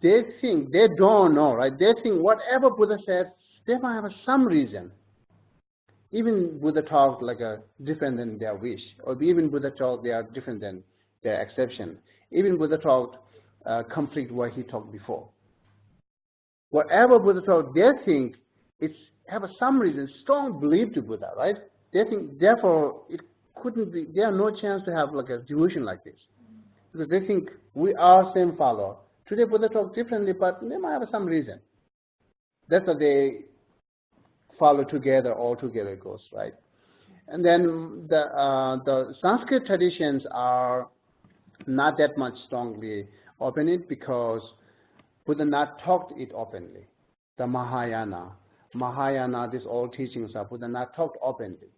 they think they don't know, right? They think whatever Buddha says, they might have some reason. Even Buddha talked like a different than their wish, or even Buddha talked they are different than their exception. Even Buddha talked conflict what he talked before. Whatever Buddha talked, they think it's have some reason, strong belief to Buddha, right? They think therefore it couldn't be. There are no chance to have like a delusion like this, because they think we are same follower. Today Buddha talked differently, but they might have some reason. That's why they follow together, all together goes, right? And then the Sanskrit traditions are not that much strongly open it, because Buddha not talked it openly. The Mahayana, these all teachings are Buddha not talked openly.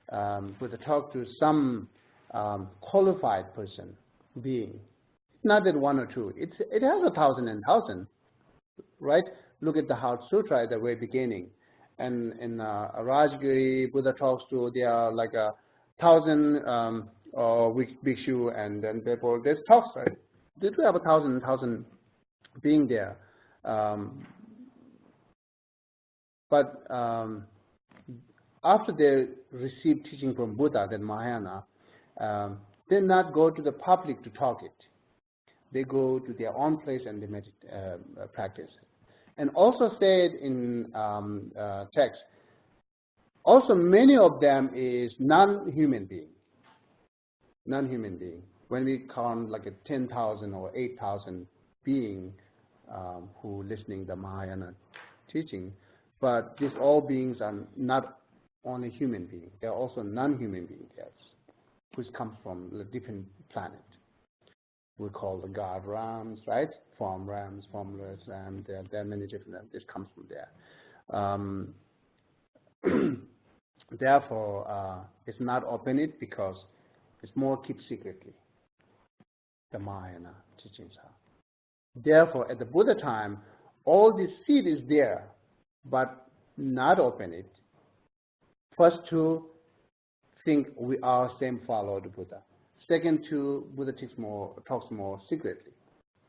Buddha talked to some qualified person, being, not that one or two. It has 1,000 and 1,000, right? Look at the Heart Sutra at the very beginning. And in Rajgiri, Buddha talks to, there are like 1,000 bhikshu, and then people, there's talks, right? They do have 1,000 being there. But after they receive teaching from Buddha, then Mahayana, they not go to the public to talk it. They go to their own place and they practice. And also said in text, also many of them is non-human being. Non-human being. When we count like a 10,000 or 8,000 being who listening the Mahayana teaching, but these all beings are not only human beings, they are also non-human beings, yes, which come from a different planet. We call the God realms, right? Form realms, formless realms, there are many different realms. This comes from there. Therefore, it's not open it because it's more kept secretly, the Mahayana teachings are. Therefore, at the Buddha time, all this seed is there, but not open it. First to think we are same follow the Buddha. Second to Buddha talks more secretly.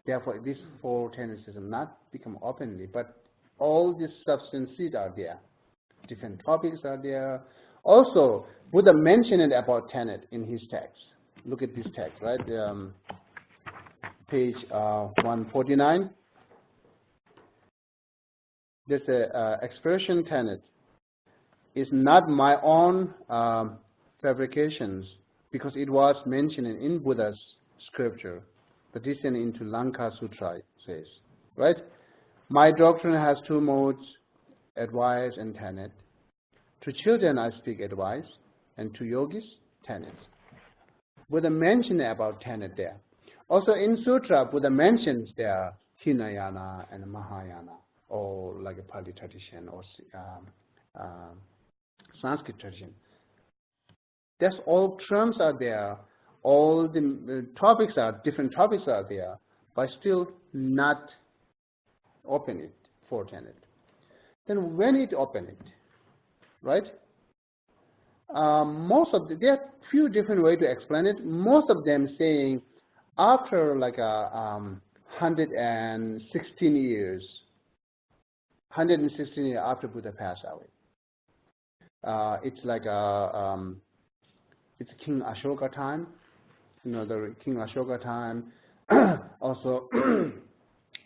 Therefore, these four tenets not become openly, but all these substance seeds are there. Different topics are there. Also, Buddha mentioned about tenet in his text. Look at this text, right? Page 149. There's an expression tenet. It's not my own fabrications, because it was mentioned in Buddha's scripture. The descent into Lanka Sutra, it says, right? My doctrine has two modes, advice and tenet. To children I speak advice, and to yogis, tenets. Buddha mentioned about tenet there. Also in Sutra, Buddha mentions there Hinayana and Mahayana, or like a Pali tradition or Sanskrit tradition. That's all terms are there, all the topics are, different topics are there, but still not open it for tenet. Then when it open it, right? Most of there are few different ways to explain it. Most of them saying after like 116 years, 116 years after Buddha passed away. It's like it's King Ashoka time, the King Ashoka time. Also,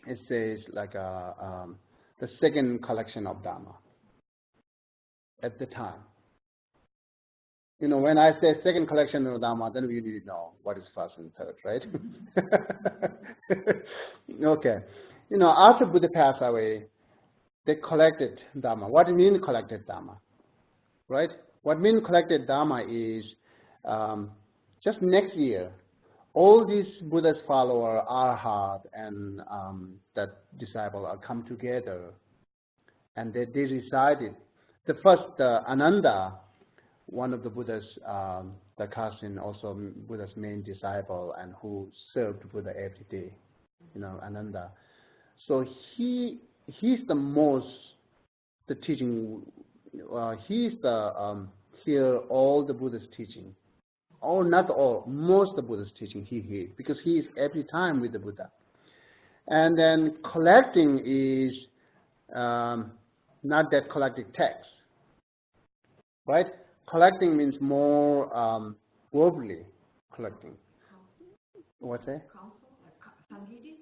it says like the second collection of Dharma at the time. When I say second collection of Dharma, then we need to know what is first and third, right? Okay. After Buddha passed away, they collected Dharma. What do you mean collected Dharma? Right? What means collected Dharma is just next year, all these Buddha's followers, Arhat, and that disciple are come together, and they decided. The first Ananda, one of the Buddha's, the cousin, also Buddha's main disciple, and who served Buddha every day, Ananda. So he's the teaching. He's the hear all the Buddha's teaching. Oh, not all, most of the Buddha's teaching he hears, because he is every time with the Buddha. And then collecting is not that collecting text, right? Collecting means more verbally collecting. What's that? Council, like Sangidi?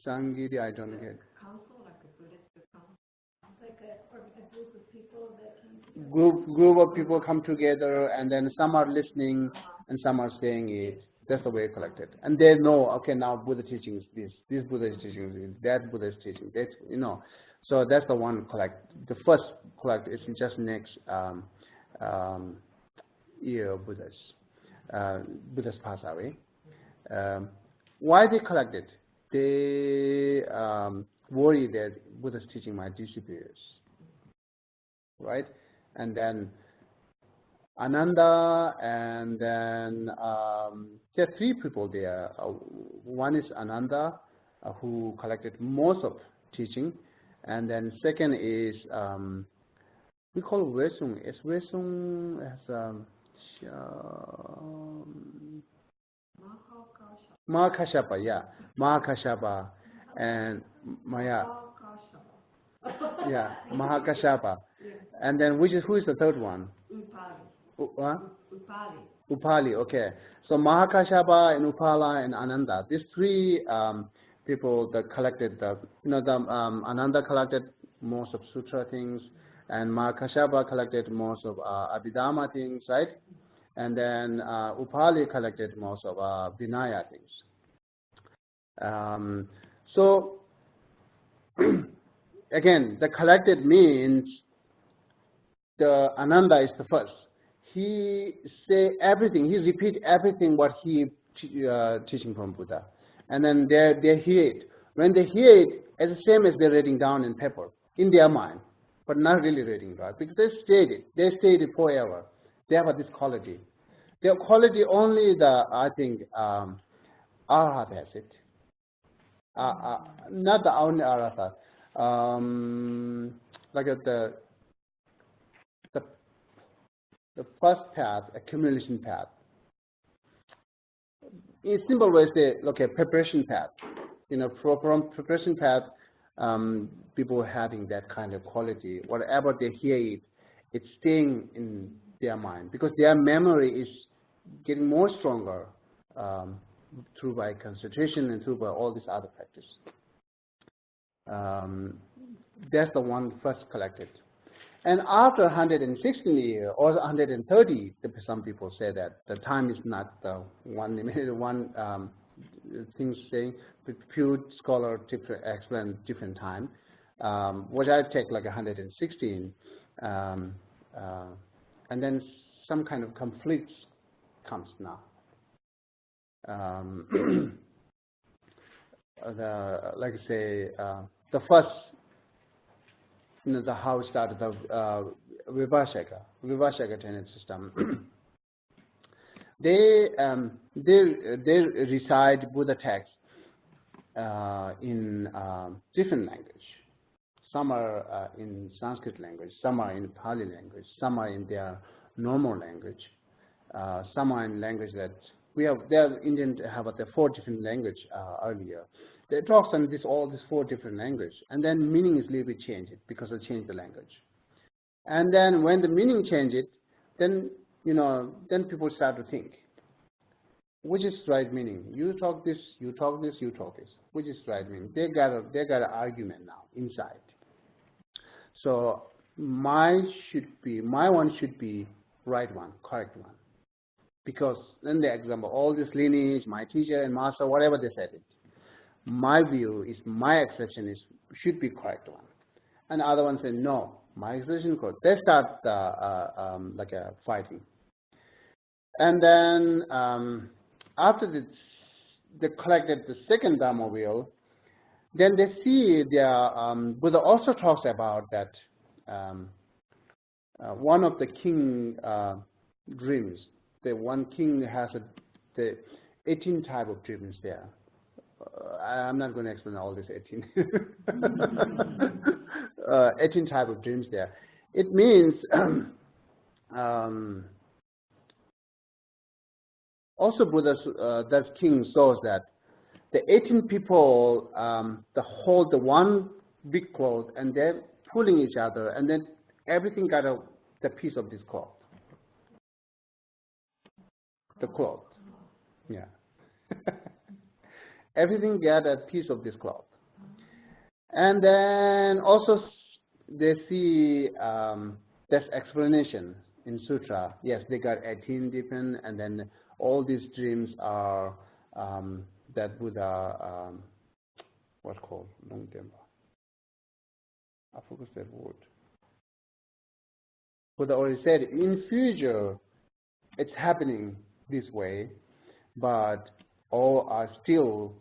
Sangidi, I don't get. Council, like a Buddhist council? Like a group of people that can. Group of people come together, and then some are listening and some are saying it. That's the way it's collected. And they know, okay, now Buddha teaching is this Buddha is teaching is this, that Buddha is teaching, that, So that's the one collect. The first collect is just next year of Buddha's passed away. Why they collected? They worry that Buddha's teaching might disappear, right? And then Ananda, and then there are three people there. One is Ananda, who collected most of teaching, and then second is we call Wesung. Is Wesung as Mahakashapa, yeah. Mahakashapa and Maya. Yeah, Mahakashapa. And then who is the third one? Upali, okay. So Mahakashapa and Upala and Ananda, these three people that collected Ananda collected most of sutra things, and Mahakashapa collected most of Abhidharma things, right? And then Upali collected most of Vinaya things. So again, the collected means the Ananda is the first. He say everything. He repeat everything what he teaching from Buddha, and then they hear it. When they hear it, it's the same as they're writing down in paper in their mind, but not really reading, right? Because they stayed it. They stayed it forever. They have this quality. Their quality only I think Arhat has it. Not the only Arhat. Like the first path, accumulation path. In simple ways, preparation path. From preparation path, people having that kind of quality. Whatever they hear it's staying in their mind because their memory is getting more stronger through by concentration and through by all these other practice. That's the one first collected. And after 116 years or 130, some people say that the time is not the one limited one thing saying, but few scholars explain different time. What I take like 116, and then some kind of conflicts comes now. The first, the how started the Vivashaka Tenant system. They recite Buddha texts in different language. Some are in Sanskrit language, some are in Pali language, some are in their normal language, some are in language that we have. There Indians have their 4 different language earlier. They talk on all these 4 different language, and then meaning is a little bit changed because they changed the language. And then when the meaning changes, then then people start to think, which is right meaning? You talk this, you talk this, you talk this. Which is right meaning? They got an argument now inside. So my one should be right one, correct one. Because in the example, all this lineage, my teacher and master, whatever they said it. My view is, my exception should be correct one. And the other one said, no, my exception is correct. They start fighting. And then after they collected the second Dharma wheel, then they see Buddha also talks about that one of the king dreams. The one king has the 18 type of dreams there. I'm not going to explain all this 18. 18 type of dreams there. It means also Buddha, that king saws that the 18 people hold the one big cloth and they're pulling each other, and then everything got the piece of this cloth. The cloth, yeah. Everything got a piece of this cloth. And then also they see this explanation in sutra. Yes, they got 18 different, and then all these dreams are that Buddha, what's called? I forgot that word. Buddha already said in future it's happening this way, but all are still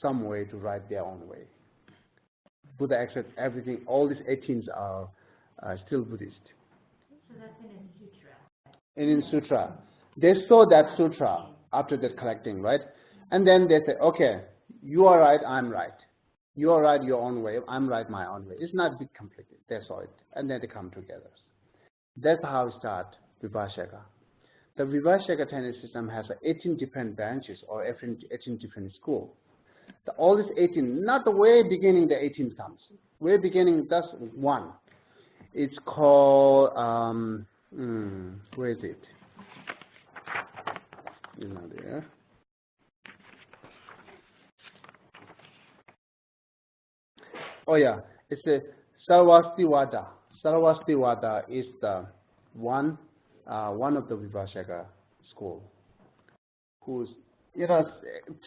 some way to write their own way. Buddha accepts everything. All these 18s are still Buddhist. So that's in a sutra. And in sutra, they saw that sutra after that collecting, right? And then they say, okay, you are right, I'm right. You are right your own way, I'm right my own way. It's not big complicated. They saw it, and then they come together. That's how it starts Vivashaka. the Vivashaka Tenant system has 18 different branches or 18 different schools. All these 18, not the way beginning the 18 comes. Way beginning, that's one. It's called, where is it? It's not there. Oh yeah, it's the Sarvastivada. Sarvastivada is the one of the Vivashaka school. Who's,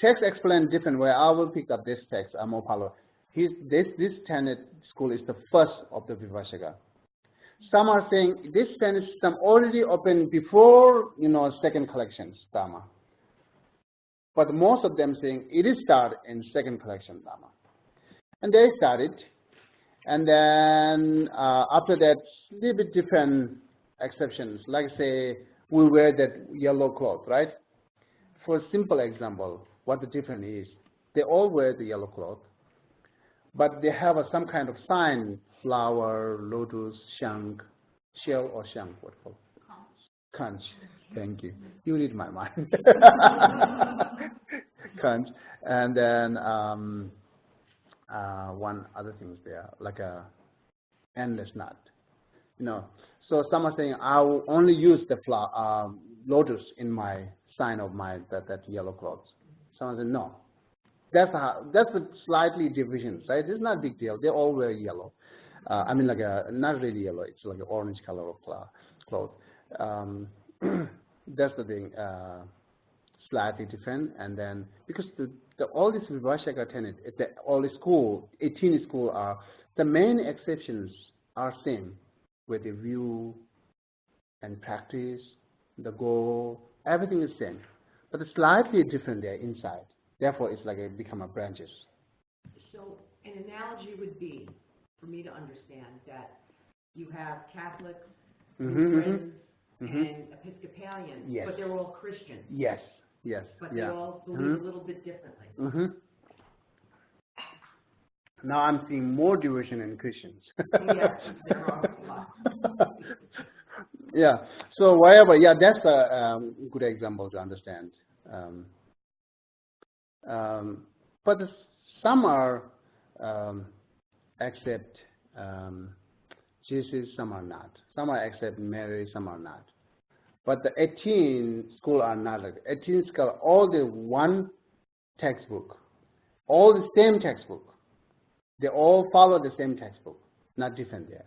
text explained different way. I will pick up this text. I'm more powerful. This Tenant school is the first of the Vivashaka. Some are saying this Tenant system already opened before second collection Dharma. But most of them saying it is started in second collection Dharma. And they started, and then after that, little bit different exceptions. Like say, we wear that yellow cloth, right? For a simple example, what the difference is, they all wear the yellow cloth, but they have some kind of sign: flower, lotus, shank, shell or shank. What called? Conch. Thank you. You read my mind. Conch, and then. One other thing is there, like a endless nut. So some are saying I will only use the lotus in my sign of my that yellow cloth. Some say no. That's a slightly division, right? It's not a big deal. They all wear yellow. I mean, like not really yellow. It's like an orange color of cloth. That's the thing. Slightly different, and then because all these Vivashaka Tenant, all the school, 18 school are, the main exceptions are same, with the view and practice, the goal, everything is same, but it's slightly different there inside. Therefore, it's like it become a branches. So an analogy would be, for me to understand, that you have Catholics, Lutherans, and Episcopalians, yes. but they're all Christians. Yes. Yes. But they all believe a little bit differently. Now I'm seeing more division in Christians. Yes, there are a lot. Yeah. So whatever. Yeah, that's a good example to understand. But some are accept Jesus, some are not. Some are accept Mary, some are not. But the 18 school are not like 18 school, all the one textbook, all the same textbook. They all follow the same textbook, not different there.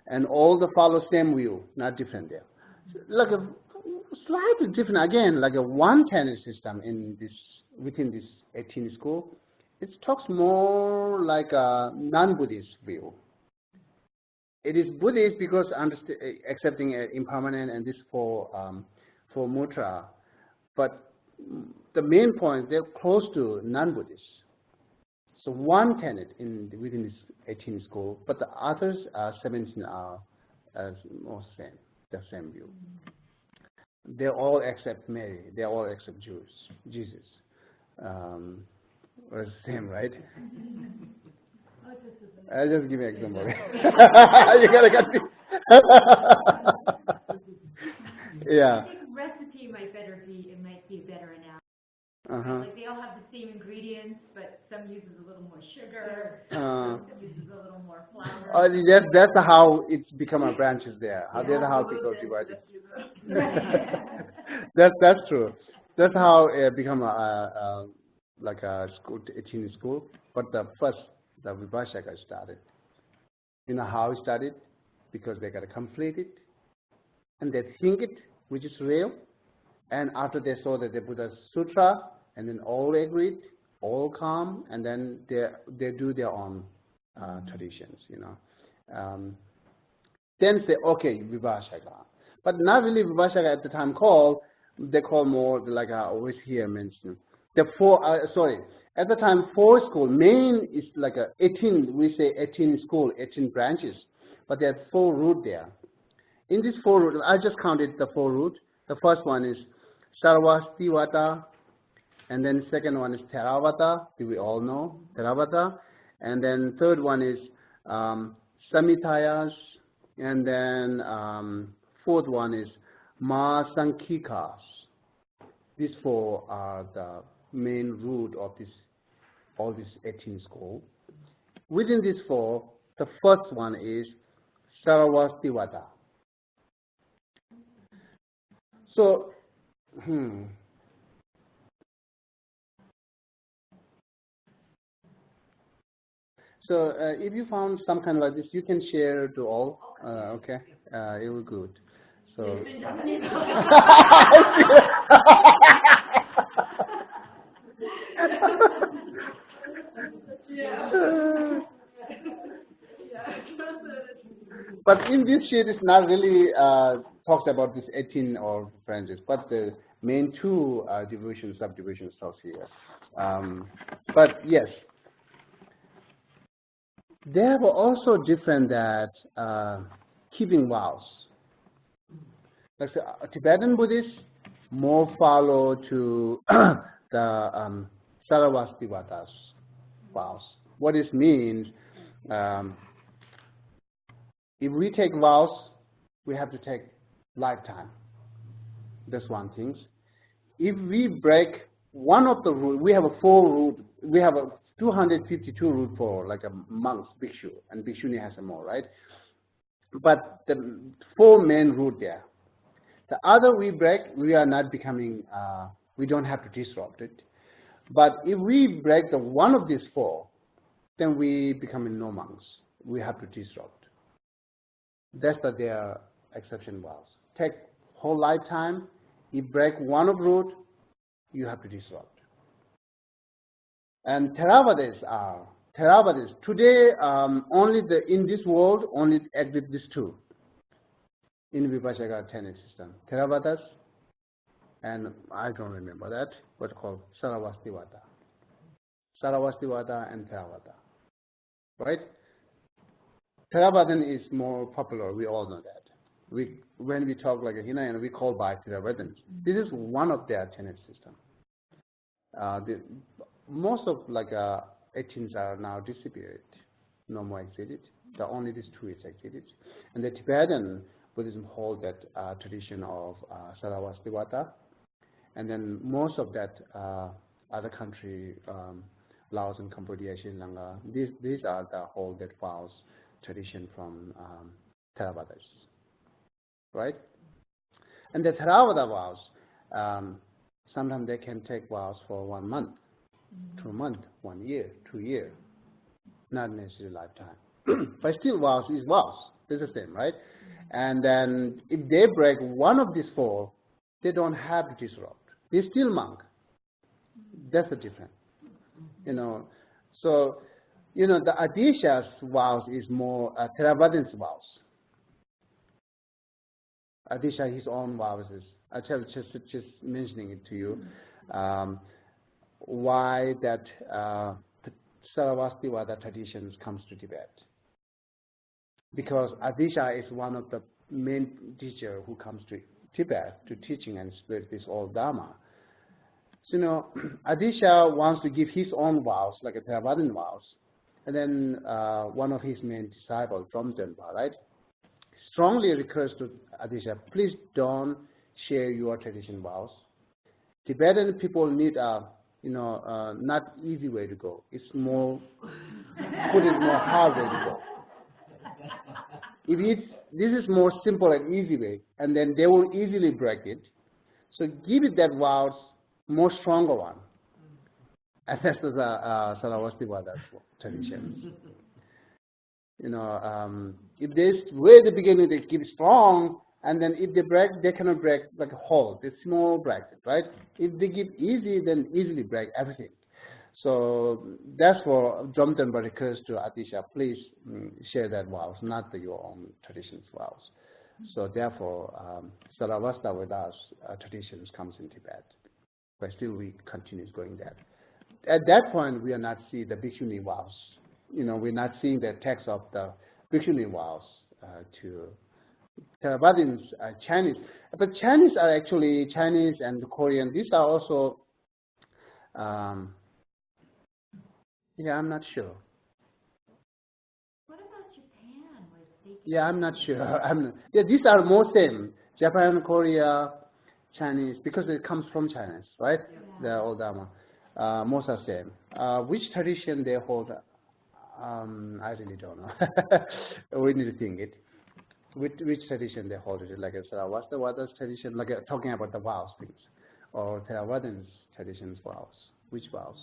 And all the follow same view, not different there. Like a slightly different, again, like a one Tenant system within this 18 school. It talks more like a non-Buddhist view. It is Buddhist because accepting impermanent and this for Mutra, but the main point, they're close to non-Buddhist. So one Tenant within this 18 school, but the others 17 are more same, the same view. They all accept Mary. They all accept Jesus. Or same, right? I'll just give you an example. You gotta get me. Yeah. I think recipe might be a better analogy. Like they all have the same ingredients, but some uses a little more sugar, some uses a little more flour. That's how it's become a branches there. That's how people divide it. That's true. That's how it become like a school, 18 school. But the Vivashaka started. You know how it started? Because they got to complete it, and they think it, which is real. And after they saw that they put a sutra, and then all agreed, all come, and then they do their own traditions, Then say, okay, Vivashaka. But not really Vivashaka at the time called, they call more like I always hear mentioned. At the time 4 school, main is like 18, we say 18 school, 18 branches, but there are 4 root there. In this 4 root, I just counted the 4 root. The first one is Sarvastivata, and then second one is Theravada, we all know, Theravada, and then third one is Samitayas, and then fourth one is Masankikas. These 4 are the main root of all these 18 schools. Within these 4, the first one is Sarvastivada. So, So if you found some kind of like this, you can share to all. Okay, it will good. So. But in this sheet, it's not really talks about this 18 or branches, but the main 2 divisions, subdivisions talks here. But yes. There were also different that keeping vows. Like Tibetan Buddhists more follow to the Sarvastivada's vows. What this means, if we take vows, we have to take lifetime. That's one thing. If we break one of the rules, we have a 4 root. We have a 252 root for like a monks, bhikshu, and bhikshuni has some more, right? But the 4 main root there. The other we break, we are not becoming, we don't have to disrupt it. But if we break the one of these 4, then we become no monks. We have to disrupt. That's their exception vows. Take whole lifetime, you break one of root, you have to disrupt. And Theravadis are today only in this world only exist these 2 in Vipassana Tenant system. Theravadas and I don't remember that, what's called Sarvastivada. Sarvastivada and Theravada. Right? Theravadan is more popular, we all know that. When we talk like a Hinayan, we call by Theravadans. This is one of their Tenant system. Most of like 18s are now disappeared, no more exhibit. The only these 2 is exhibit. And the Tibetan Buddhism hold that tradition of Sarvastivada. And then most of that other country, Laos and Cambodia, Sri Lanka, these are the whole that vows tradition from Theravadas, right? And the Theravada vows, sometimes they can take vows for 1 month, 2 months, 1 year, 2 years, not necessarily lifetime. But still vows is vows, it's the same, right? And then if they break one of these 4, they don't have to disrupt. They're still monk. That's the difference. So, the Adisha's vows is more Theravadin's vows. Adisha, his own vows is, I just mentioning it to you, why that Sarvastivada traditions comes to Tibet. Because Adisha is one of the main teacher who comes to Tibet to teaching and spread this all Dharma. So, Adisha wants to give his own vows, like a Theravadin vows, and then one of his main disciples, Dromtenpa, right, strongly requests to Adisha, please don't share your tradition vows. Tibetan people need a, not easy way to go. It's more, put it more hard way to go. This is more simple and easy way, and then they will easily break it. So give it that vows, more stronger one. And that's the Sarvastivada traditions. If they way at the beginning they keep strong, and then if they break, they cannot break like a whole. They small break it, right? If they give easy, then easily break everything. So that's for Dromtenpa recurs to Adisha, please share that vows, not your own traditions vows. So therefore, Sarvastivada's traditions comes in Tibet, but still we continue going there. At that point, we are not seeing the Bhikshuni vows. We're not seeing the text of the Bhikshuni vows to Theravadins, Chinese. But Chinese are actually, Chinese and Korean, these are also, I'm not sure. What about Japan? I'm not sure. These are more same. Japan, Korea, Chinese, because it comes from Chinese, right? The old Dharma. Most are same. Which tradition they hold, I really don't know. We need to think it. Which tradition they hold it? Like what's the other tradition? Like talking about the vows things, or Theravadan's traditions vows. Which vows?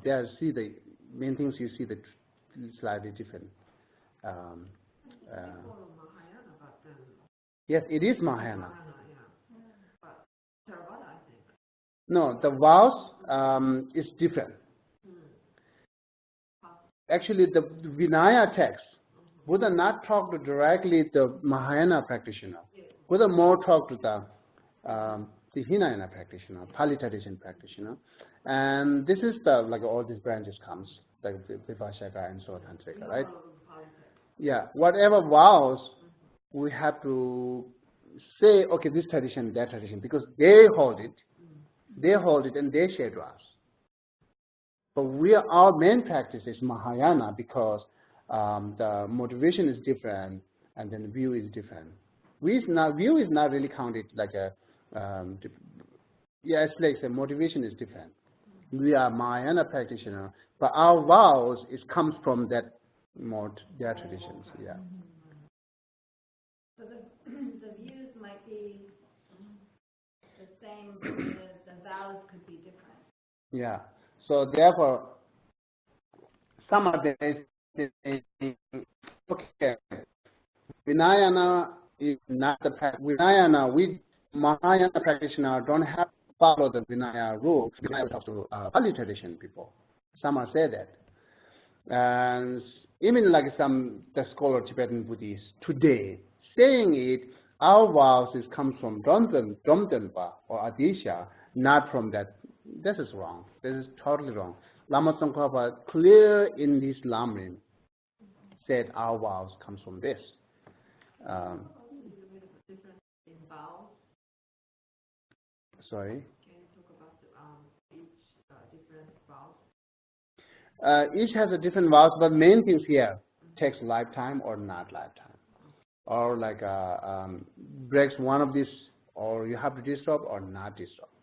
There, see the main things you see the slightly different. Yes, it is Mahayana. No, the vows is different. Actually, the Vinaya text, Buddha not talk to directly the Mahayana practitioner. Buddha more talk to the Hinayana practitioner, Pali tradition practitioner. And this is the, like all these branches comes, like Vipashaka and Soa Tantrika, right? Yeah, whatever vows, we have to say, okay, this tradition, that tradition, because they hold it and they share to us. But our main practice is Mahayana because the motivation is different and then the view is different. View is not really counted like a, it's like the motivation is different. We are Mahayana practitioner, but our vows comes from that their traditions, yeah. So the views might be the same, but the vows could be different. Yeah. So therefore, some of them okay. Vinayana is not the Vinayana. We Mahayana practitioner don't have to follow the Vinaya rule. Vinaya is also Pali tradition people. Some are say that, and even like the scholar Tibetan Buddhists today saying it, our vows comes from Domdelpa or Adisha, not from that. This is wrong. This is totally wrong. Lama Tsongkhapa clear in this Lamrim said our vows comes from this. Sorry? Can you talk about each different vows? Each has a different vows, but main things here takes lifetime or not lifetime, or like breaks one of these, or you have to disrupt or not disrupt.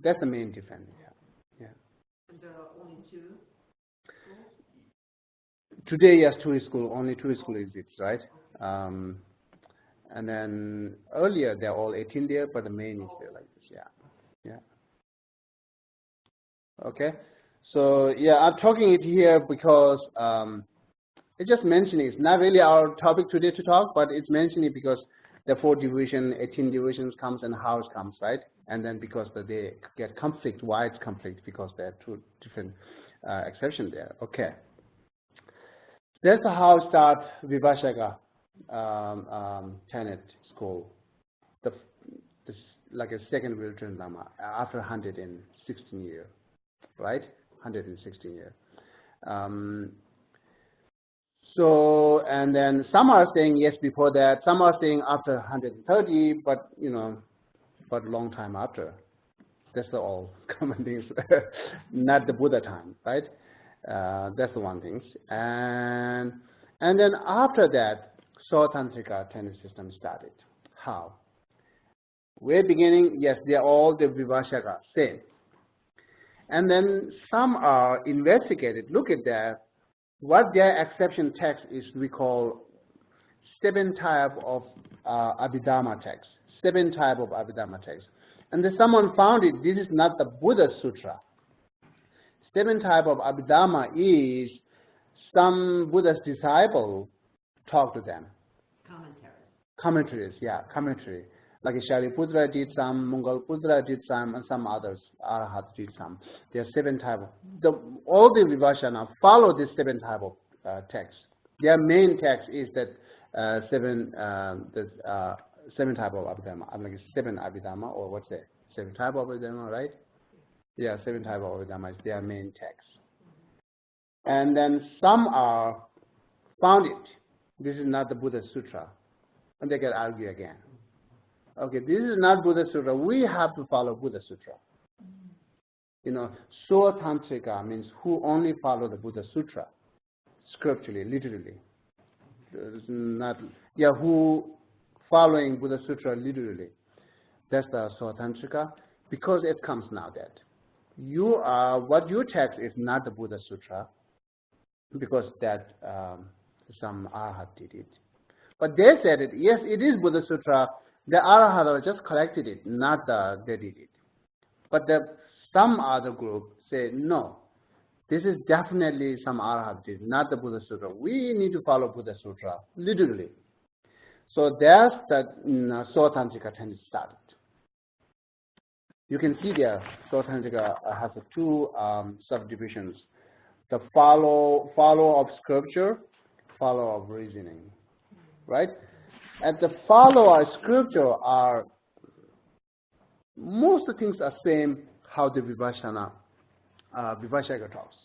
That's the main difference. Yeah. And there are only two schools? Today, yes, only two school exists, right? And then earlier they're all 18 there, but the main is there like this. Yeah. Okay. So yeah, I'm talking it here because it's just mentioning. It's not really our topic today to talk, but it's mentioning because the 4 division, 18 divisions comes and how it comes, right? And then because they get conflict, why it's conflict? Because there are 2 different exceptions there. Okay. That's how it starts Vipashaka Tenant school. Like a second Wilton Lama after 116 years, right? 116 years. So, and then some are saying yes before that, some are saying after 130, but but long time after. That's the all common things, not the Buddha time, right? That's the one thing. And then after that, Soa Tantrika Tenant system started. How? Way beginning, yes, they are all the Vipashaka, same. And then some are investigated, look at that, what their exception text is, we call 7 type of Abhidharma text, 7 type of Abhidharma text. And then someone found it, this is not the Buddha Sutra. 7 type of Abhidharma is some Buddha's disciple talk to them. Commentaries, yeah, commentary. Like Shariputra did some, Mangalputra did some, and some others, Arahat did some. There are 7 type of, all the Vipashana follow this 7 type of text. Their main text is that 7 type of Abhidharma, like 7 Abhidharma, or what's that? 7 type of Abhidharma, right? Yeah, 7 type of Abhidharma is their main text. And then some are found it. This is not the Buddha Sutra. And they can argue again. Okay, this is not Buddha Sutra. We have to follow Buddha Sutra. Soa Tantrika means who only follow the Buddha Sutra, scripturally, literally. Not, who following Buddha Sutra literally. That's the Sotantrika, because it comes now that what you text is not the Buddha Sutra, because that some Arhat did it. But they said it, yes, it is Buddha Sutra. The Arhat just collected it, not they did it. But some other group say, no, this is definitely some Arhat did, not the Buddha Sutra. We need to follow Buddha Sutra, literally. So that's the Sotantrika Tenant started. You can see there, Sotantrika has two subdivisions. The follow of scripture, follow of reasoning, right? And the follow of scripture are, most of the things are same how the Vipashana, Vipashaka talks.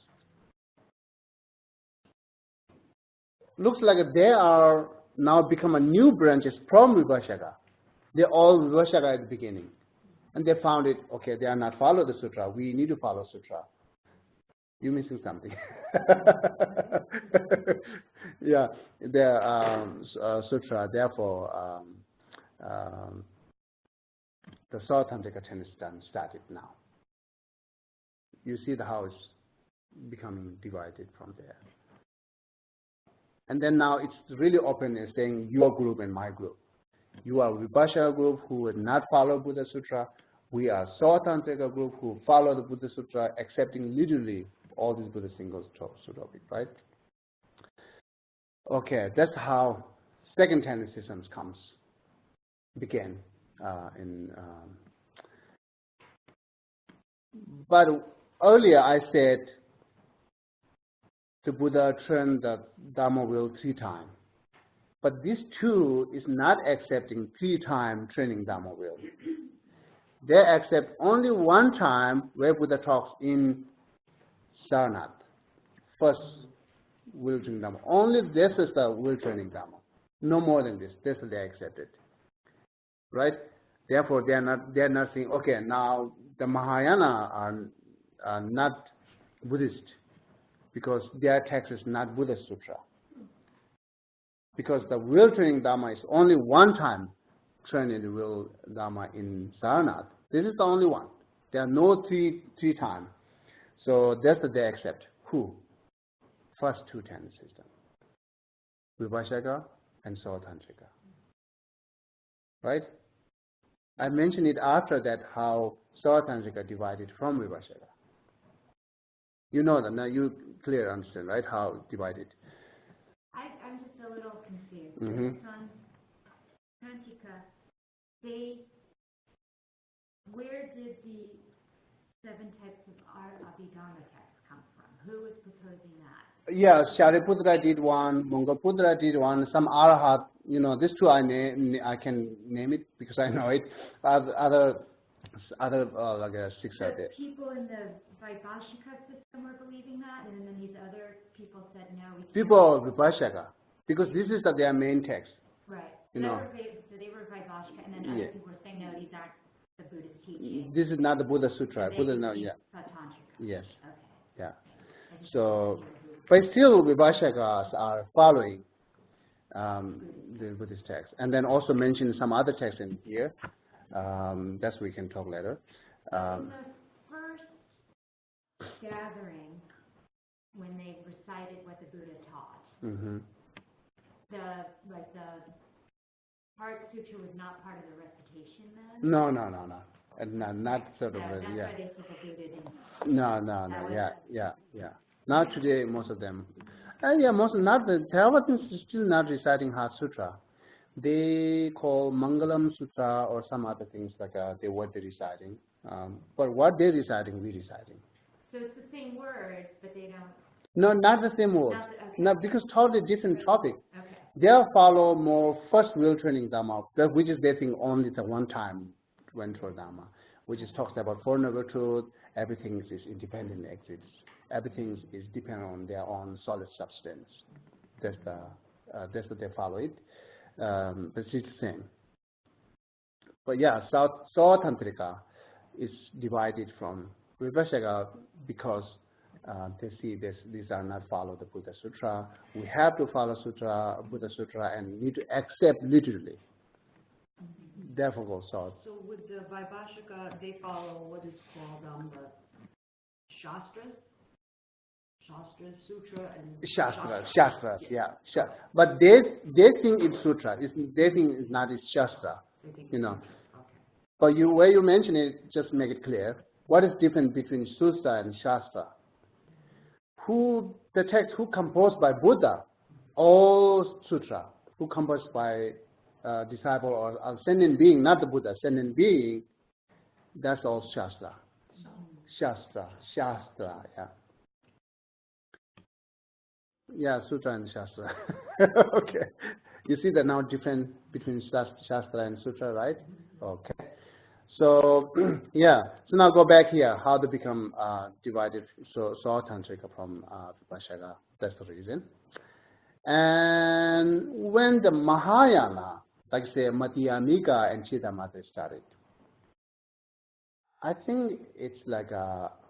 Looks like they are now become a new branches from Vipashaka. They're all Vipashaka at the beginning. And they found it, okay, they are not follow the sutra, we need to follow sutra. You're missing something. Yeah, the sutra, therefore, the Sotantrika Tenant started now. You see the house becoming divided from there. And then now it's really open and saying your group and my group. You are Vipashaka group who would not follow Buddha Sutra. We are Sotantrika group who follow the Buddha Sutra, accepting literally all these Buddha singles Sutra, right? Okay, that's how second tenant systems began but earlier I said the Buddha trained the Dharma wheel 3 times. But this too is not accepting 3 times training Dharma wheel. They accept only 1 time where Buddha talks in Sarnath, first wheel training Dharma. Only this is the wheel training Dharma. No more than this. This they accepted. Right? Therefore, they are not saying, okay, now the Mahayana are not Buddhist because their text is not Buddha Sutra. Because the wheel training Dharma is only 1 time trained in the wheel Dharma in Sarnath. This is the only one. There are no three times. So that's what they accept. Who? First 2 tenant systems. Vipashaka and Sotantrika. Right? I mentioned it after that how Sotantrika divided from Vipashaka. You know that now, you clearly understand, right? How divided. I'm just a little confused. Sotantrika, where did the 7 types of Abhidharma texts come from? Who was proposing that? Yeah, Shariputra did one, Mangaputra did one, some Arahat, these 2 I can name it because I know it. Other like 6 are there. People in the Vaibhashika system were believing that, and then these other people said no. People Vipashaka, because this is their main text. Right. So they were Vaibhashika, and then other people were saying no, these aren't the Buddhist teachings. This is not the Buddha Sutra. So Buddha, no, yeah. Sotantrika. Yes. Okay. Yeah. So, but still Vipashakas are following the Buddhist text. And then also mention some other texts in here. That's we can talk later. In the first gathering, when they recited what the Buddha taught, the Heart Sutra was not part of the recitation then? No. Not sort of, that's yeah. why they said the Buddha didn't. No, yeah. Not today, most of them. Most not the Theravadins is still not reciting Heart Sutra. They call Mangalam Sutra or some other things like what they're reciting. But what they're reciting, we're reciting. So it's the same words, but they don't. No, not the same words. No, because totally different topic. Okay. They follow more first wheel training Dharma, which is they think only the 1 time went for Dharma, which is talks about Four Noble Truth. Everything is independent exists. Everything is dependent on their own solid substance. That's what they follow it. But it's the same. But yeah, Sotantrika is divided from Vipashaka because they see these are not follow the Buddha Sutra. We have to follow Buddha Sutra, and need to accept literally. difficult thoughts. So with the Vaibhashika, they follow what is called the Shastras? Shastras, Sutra, and Shastras, yeah. But they think it's Sutra. They think it's not, it's Shastra, you know. Okay. But where you mention it, just make it clear. What is different between Sutra and Shastra? The text who composed by Buddha, all Sutra, who composed by disciple or ascending being, not the Buddha, ascending being, that's all Shastra. Shastra, yeah. Yeah, Sutra and Shastra. Okay. You see that now different between Shastra and Sutra, right? Okay. So, yeah. So now go back here, how they become divided, so Tantrika from Vibhashaka, that's the reason. And when the Mahayana, like say Madhyamika and Chittamatra started, I think it's like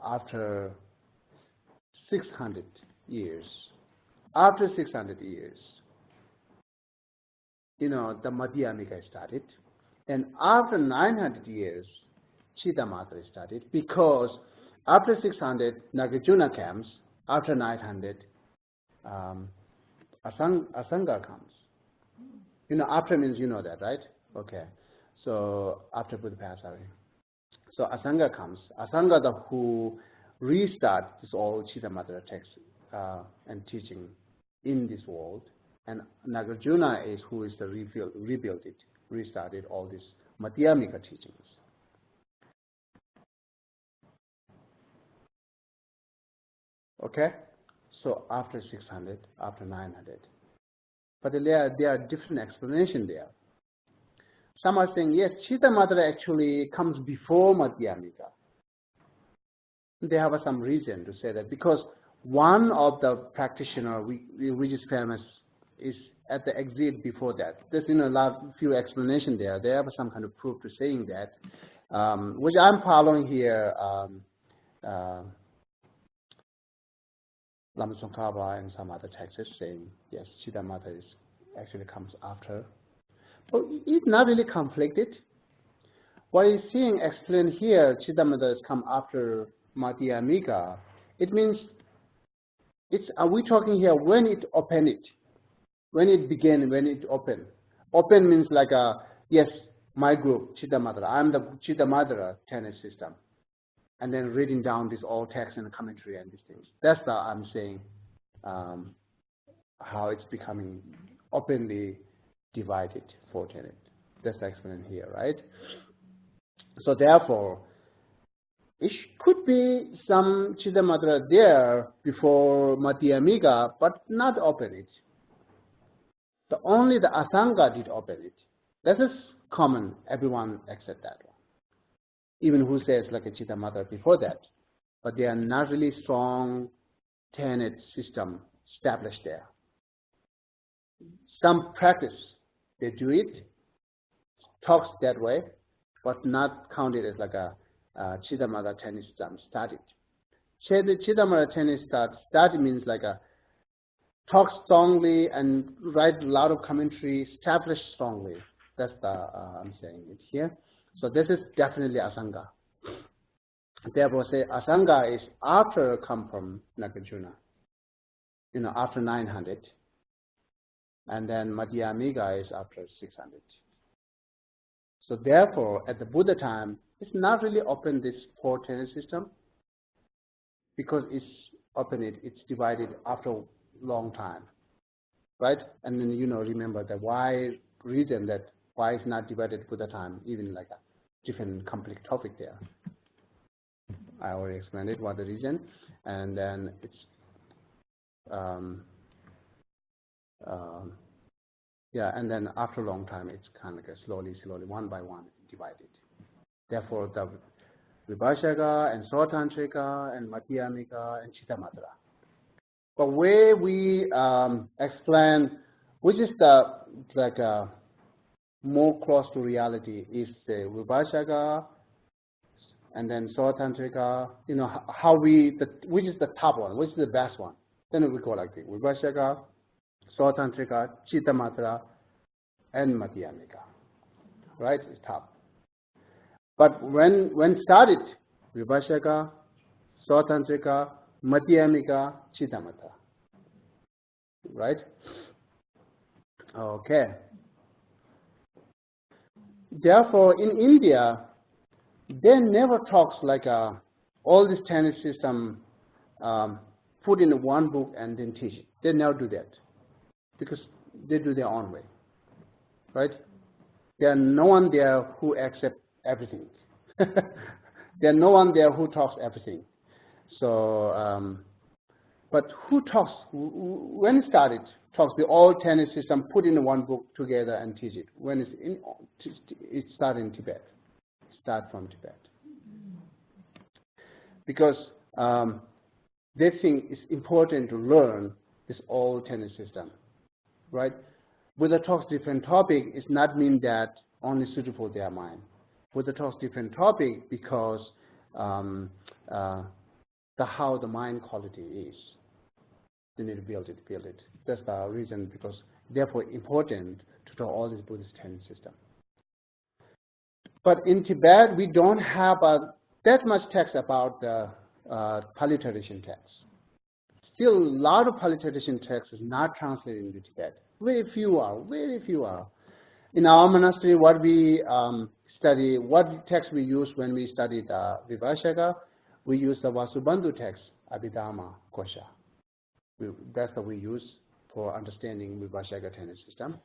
after 600 years. After 600 years, you know, the Madhyamika started. And after 900 years, Chittamatra started, because after 600, Nagarjuna comes. After 900, Asanga comes. You know, after means you know that, right? Okay. So after Buddha passed away. So Asanga comes. Asanga, who restart this all Chittamatra text and teaching in this world, and Nagarjuna is who is the rebuilt it, restarted all these Madhyamika teachings. Okay, so after 600, after 900, but there are different explanations there. Some are saying yes, Chittamatra actually comes before Madhyamika. They have some reason to say that, because one of the practitioner, which is famous, is at the exit before that. There's few explanations there. They have some kind of proof to saying that, which I'm following here. Lama Tsongkhapa and some other texts saying yes, Chittamatra actually comes after. But it's not really conflicted. What is seeing explained here, Chittamatra has come after Madhyamika. It means are we talking here when it opened it? When it began, when it opened. Open means like yes, my group, Chittamatra. I'm the Chittamatra Tenant system. And then reading down this all text and commentary and these things. That's I'm saying how it's becoming openly divided for Tenant. That's explained here, right? So therefore, it could be some Chittamatra there before Madhyamika, but not open it. Only the Asanga did open it. That is common. Everyone accept that one. Even who says like a Chittamatra before that. But they are not really strong Tenet system established there. Some practice, they do it, talks that way, but not counted as like a Chittamatra Tenet system started. Chittamatra Tenet started means like a talk strongly and write a lot of commentary, establish strongly. That's I'm saying it here. So this is definitely Asanga. Therefore, say Asanga is after come from Nagarjuna, after 900, and then Madhyamika is after 600. So therefore, at the Buddha time, it's not really open this four tenet system, because it's open it's divided after a long time, right? And then remember the reason that why it's not divided Buddha time, even like a different complex topic there. I already explained it, what the reason, and then it's and then after a long time, it's kind of like slowly, one by one, divided. Therefore, the Vibhashaka and Sotantrika and Madhyamika and Chittamatra. But where we explain, which is the more close to reality, is the Vibhashaka and then Sotantrika. Which is the top one, which is the best one. Then we go like this: Vibhashaka, Sotantrika, Chittamatra, and Madhyamika. right? It's tough. But when started, Vibhashaka, Swatantrika, Madhyamika, Chitamata, right? Okay. Therefore, in India, they never talks like all this tenet system put in one book and then teach it. They never do that because they do their own way, right? There's no one there who accepts everything. There's no one there who talks everything. So, but who talks, when it started, talks the old tenet system, put in one book together and teach it. When it started in Tibet. Start from Tibet. Because they think it's important to learn this old tenet system, right? Buddha talks different topic, it's not mean that only suitable for their mind. Buddha talks different topic because how the mind quality is. You need to build it. That's the reason, because therefore important to talk all this Buddhist tenet system. But in Tibet, we don't have that much text about the Pali tradition text. Still, a lot of Pali tradition text is not translated into Tibet. Very few are. In our monastery, what we study, what text we use when we studied Vibhashaka, we use the Vasubandhu text, Abhidhamma Kosha. That's what we use for understanding Vibhashaka tenet system.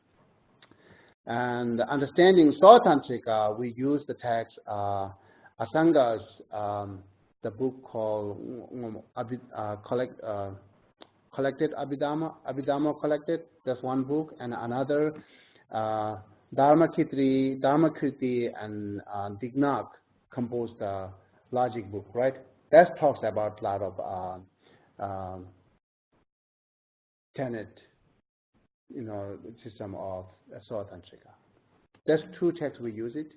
And understanding Swatantrika, we use the text Asanga's, the book called Collected Abhidhamma Collected. That's one book, and another Dharmakriti and Dignac composed a logic book, right? That talks about a lot of tenet, system of Swatantrika. That's two texts we use it.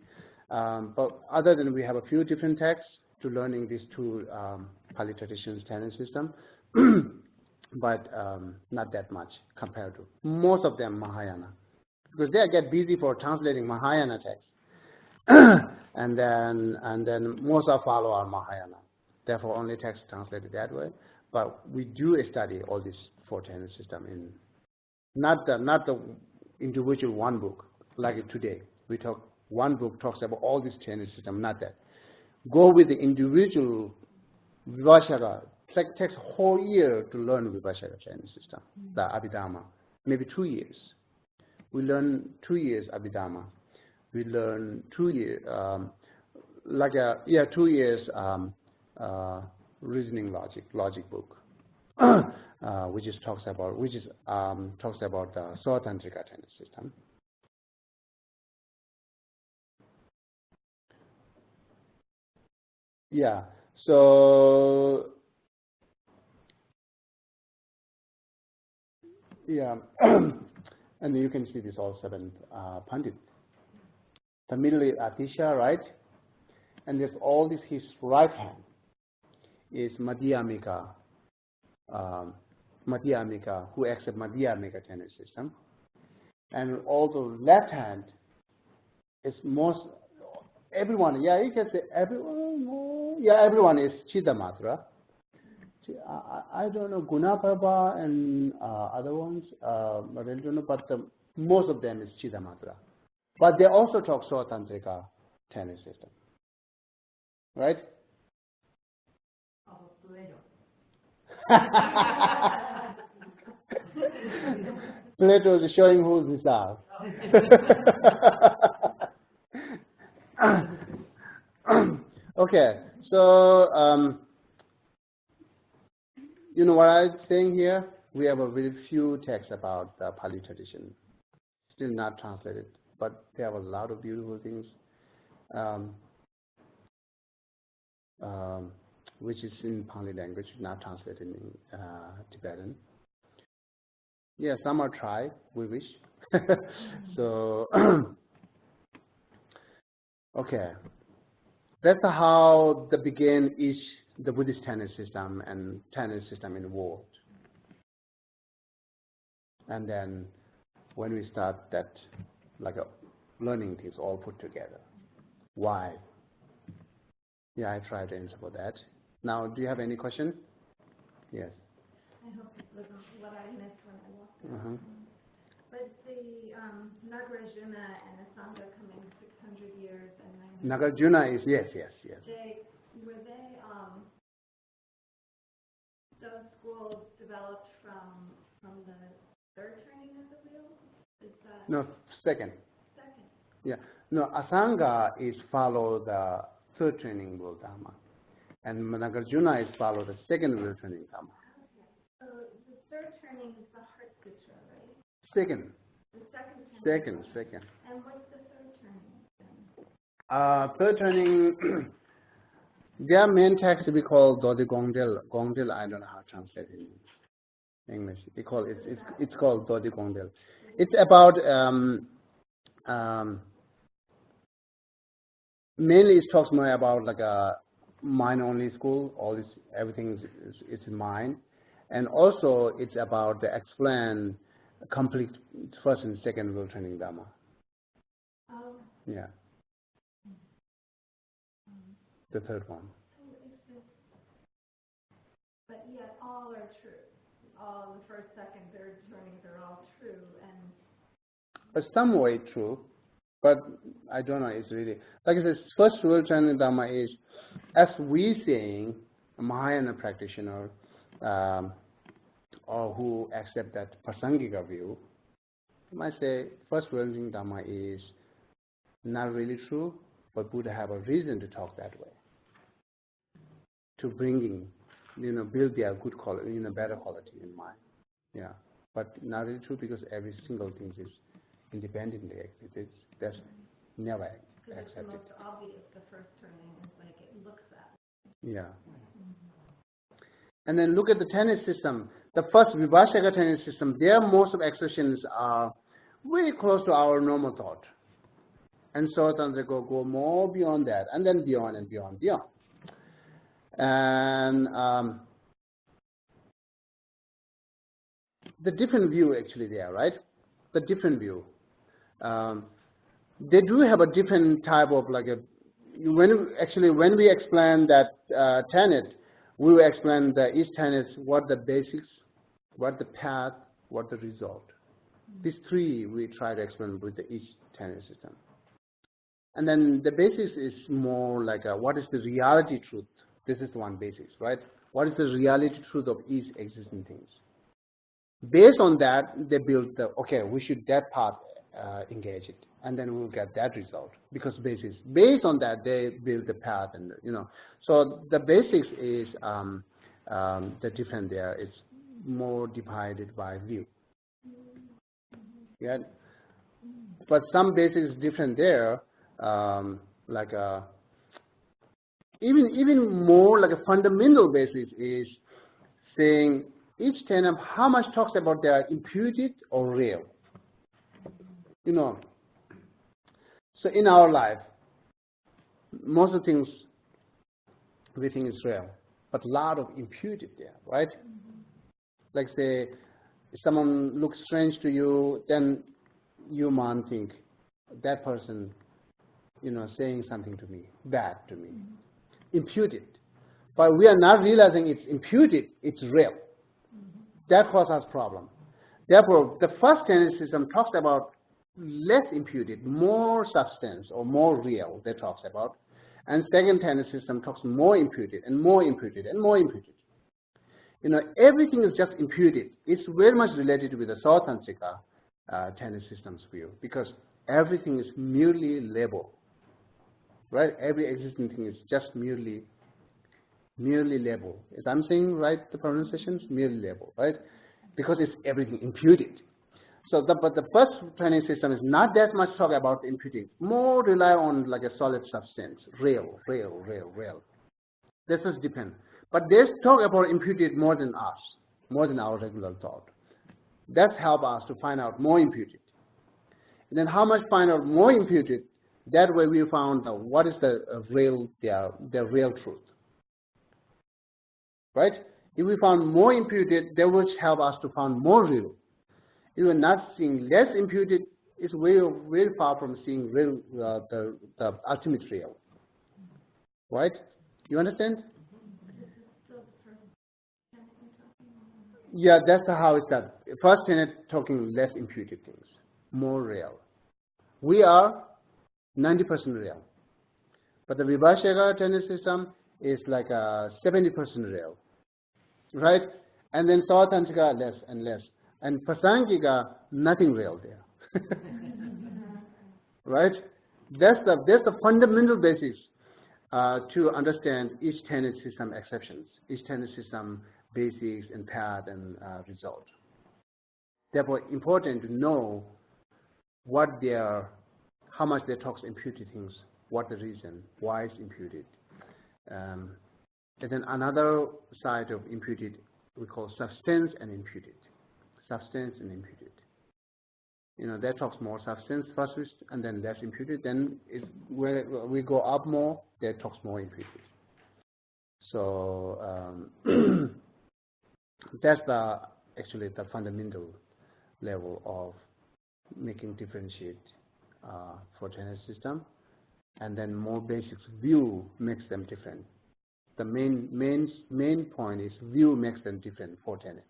But other than we have a few different texts to learning these two Pali traditions tenet system, but not that much compared to most of them Mahayana, because they get busy for translating Mahayana text, and then most of follow are Mahayana. Therefore, only text translated that way. But we do study all these four tenet system in not the individual one book like today. We talk one book talks about all this tenet system, not that. Go with the individual Vibhashaka. Takes a whole year to learn Vibhashaka tenet system, the Abhidhamma. Maybe 2 years. We learn 2 years Abhidhamma. We learn 2 years, 2 years reasoning logic book, which talks about the Swatantrika tenet system. Yeah. So yeah, and you can see this all seven Pandit. The middle is Atisha, right? And there's all this, his right hand is Madhyamika, who accept Madhyamika tenet system. And also left hand is everyone, you can say everyone is Chidamatra. I don't know Gunaprabha and other ones, but I don't know, but most of them is Chidamatra. But they also talk Swatantrika tenet system, right? Plato is showing who these are. Okay, so you know what I'm saying here? We have a very few texts about the Pali tradition, still not translated, but they have a lot of beautiful things, which is in Pali language, not translated in Tibetan. Yeah, some are tried, we wish. So, okay. That's how the begin the Buddhist tenet system and tenet system in the world. And then when we start that, like learning things all put together. Why? Yeah, I tried to answer for that. Now, do you have any question? Yes. I hope it wasn't what I missed when I walked in. But the Nagarjuna and Asanga coming 600 years and 900 Nagarjuna is, yes. Were they, those schools developed from the third turning of the wheel? Is that? No, second. Second. Yeah. No, Asanga is follow the third training wheel Dharma. And Nagarjuna is follow the second wheel training Dharma. Okay. So the third turning is the Heart Sutra, right? Second. The second turning. Second. And what's the third turning then? Third turning, their main text we call Dodi Gongdel. Gongdel, I don't know how to translate it in English. It's called Dodi Gongdel. It's about mainly it talks more about like a mind-only school. All this, everything is in mind, and also it's about the explain complete first and second wheel training Dharma. Oh. Yeah. The third one. But yet all are true. All the first, second, third turnings are all true, and Some way true, but I don't know. It's really like I said. First wheel training Dharma is, as we saying, a Mahayana practitioner or who accept that Prasangika view, you might say first wheel training Dharma is not really true, but Buddha have a reason to talk that way, to bringing, build their good quality, better quality in mind. Yeah, but not really true because every single thing is independently existed. That's never because it's the accepted. most obvious, the first turning is like it looks at. Yeah. And then look at the tennis system. The first Vibhashaka tennis system, their most of expressions are very close to our normal thought. And so they go more beyond that, and then beyond and beyond. And the different view actually there, right? The different view. They do have a different type of when we explain that tenet, we will explain each tenet, what the basics, what the path, what the result. These three we try to explain with each tenet system. And then the basis is more like what is the reality truth. This is one basics, right? What is the reality truth of each existing things? Based on that, they build we should that path engage it, and then we'll get that result because basis. Based on that, they build the path, and So the basics is the different there. It's more divided by view. Yeah, but some basics different there. Even more like a fundamental basis is saying each tenet how much talks about they are imputed or real. So in our life, most of the things we think is real, but a lot of imputed there, right? Like say, if someone looks strange to you, then you might think that person, saying something to me, bad to me, imputed. But we are not realizing it's imputed, it's real. That causes us problem. Therefore, the first tenet system talks about less imputed, more substance or more real, that talks about. And second tenet system talks more imputed and more imputed and more imputed. Everything is just imputed. It's very much related with the Sautantrika tenet system's view because everything is merely label, right? Every existing thing is just merely label. Is I'm saying right the pronunciations? Merely label, right? Because it's everything imputed. So, but the first training system is not that much talk about imputing. More rely on like a solid substance, real. This is depend. But they talk about imputed more than us, more than our regular thought. That help us to find out more imputed. And then how much find out more imputed? That way we found what is the real truth. Right? If we found more imputed, that would help us to find more real. If we are not seeing less imputed, It's very far from seeing real, the ultimate real. Right? You understand? Yeah, that's how it's done. First tenet talking less imputed things, more real. We are 90% real. But the Vibhashaka tenet system is like a 70% real. Right? And then Savatantrika less and less. And Prasangika, nothing real there. Right? That's the fundamental basis to understand each tenet system exceptions, each tenet system basics and path and result. Therefore, important to know what how much they talk imputed things, what the reason, why it's imputed. And then another side of imputed we call substance and imputed. Substance and imputed. You know, that talks more substance first and then less imputed. Then when we go up more, that talks more imputed. So that's actually the fundamental level of making differentiate for tenet system, and then more basics view makes them different. The main point is view makes them different for tenet,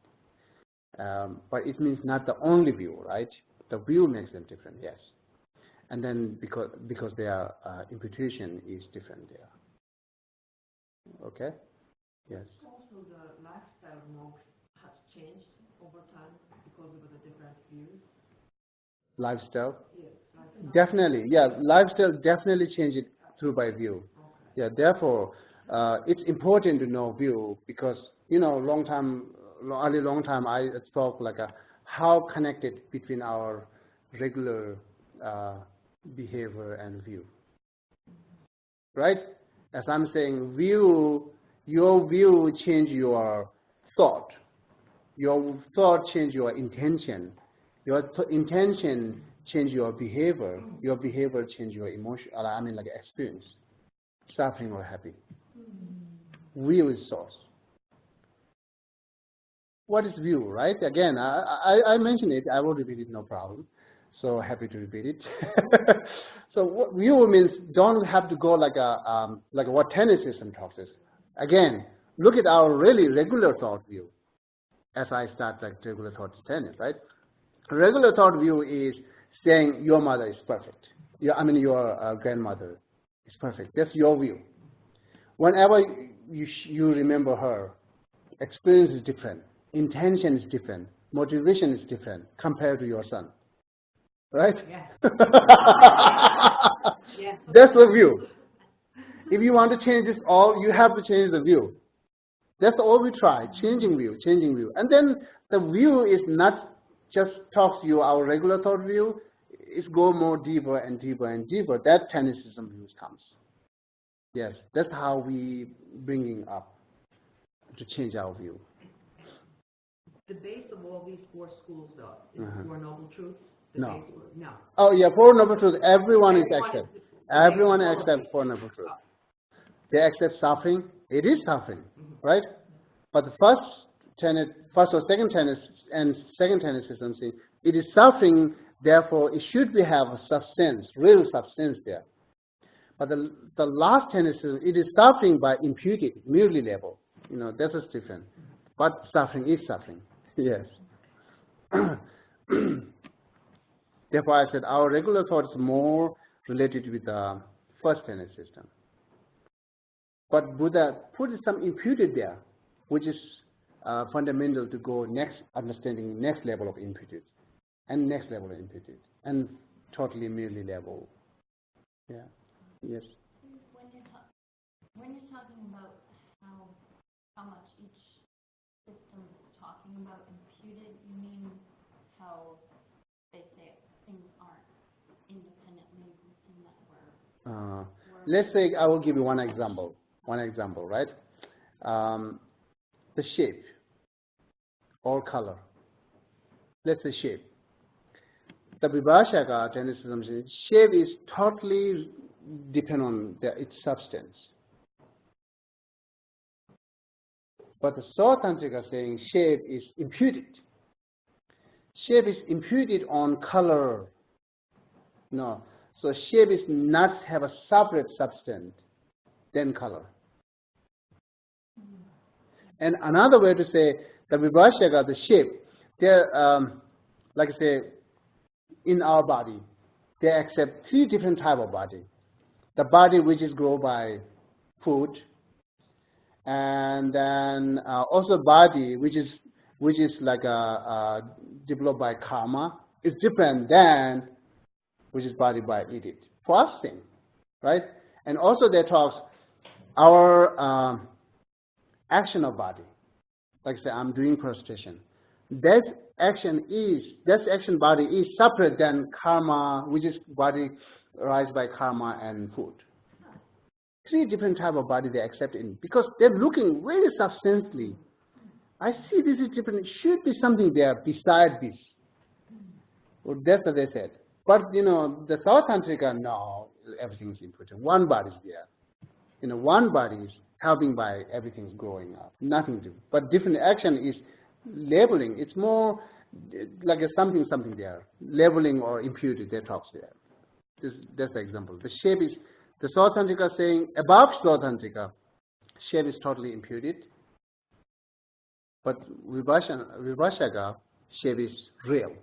but it means not the only view, right? The view makes them different, yes, and then because their imputation is different there. Okay, yes. Also, the lifestyle of monks has changed over time because of the different views. Lifestyle? Yes. Definitely, yeah. Lifestyle definitely changes through by view. Okay. Yeah. Therefore, it's important to know view because long time I spoke like how connected between our regular behavior and view. Right? As I'm saying, view, your view change your thought. Your thought change your intention. Your intention change your behavior. Your behavior change your emotion. I mean, like experience, suffering or happy. View is source. What is view, right? Again, I mentioned it. I will repeat it, no problem. So happy to repeat it. So what view means don't have to go like what tenet system talks is. Again, look at our really regular thought view. As I start like regular thought tenet, right? Regular thought view is saying your mother is perfect. Your grandmother is perfect. That's your view. Whenever you remember her, experience is different, intention is different, motivation is different compared to your son. Right? Yeah. Yeah. That's the view. If you want to change this all, you have to change the view. That's all we try, changing view. And then the view is not just talks you our regular thought view, it's go more deeper and deeper and deeper. That tenet system views comes. Yes, that's how we bringing up to change our view. The base of all these four schools, though, is the Four Noble Truths. No. No. Oh yeah, Four Noble Truths. Everyone is accept. Everyone accepts Four Noble Truths. They accept suffering. It is suffering, right? But the first or second tenet, and second tenet system say it is suffering. Therefore, it should have a substance, real substance there. But the last tenet system, it is suffering by imputed, merely level. That is different. But suffering is suffering. Yes. Therefore, I said our regular thought is more related with the first tenet system. But Buddha put some imputed there, which is fundamental to go understanding next level of imputed, and next level of imputed, and totally merely level. Yeah. Yes. When you're talking about how much each system is talking about imputed, you mean how they say things aren't independently existing that let's say I will give you one example. Right? The shape or color. Let's say shape. The Vibhashaka tenet system says shape is totally depend on its substance. But the Savatantrika is saying shape is imputed. Shape is imputed on color, No. So shape is not have a separate substance than color. And another way to say the vibhashaka, the shape, they're, like I say, in our body, they accept 3 different type of body. The body which is grown by food, and then also body which is like developed by karma, is different than which is body by eating. Fasting, right? And also they talk our action of body. Like I say, I'm doing prostration. That action body is separate than karma, which is body rise by karma and food. 3 different type of body they accept in, because they're looking very substantially. I see this is different. Should be something there beside this. Well, that's what they said. But the South Tantrika, no, everything is important. One body is there. One body is helping by everything's growing up. Nothing to do. But different action is labeling. It's more like a something there. Labeling or imputed, that talks there. That's the example. The shape is, the South Tantrika saying, above South Tantrika, shape is totally imputed. But Vibhashaka, shape is real.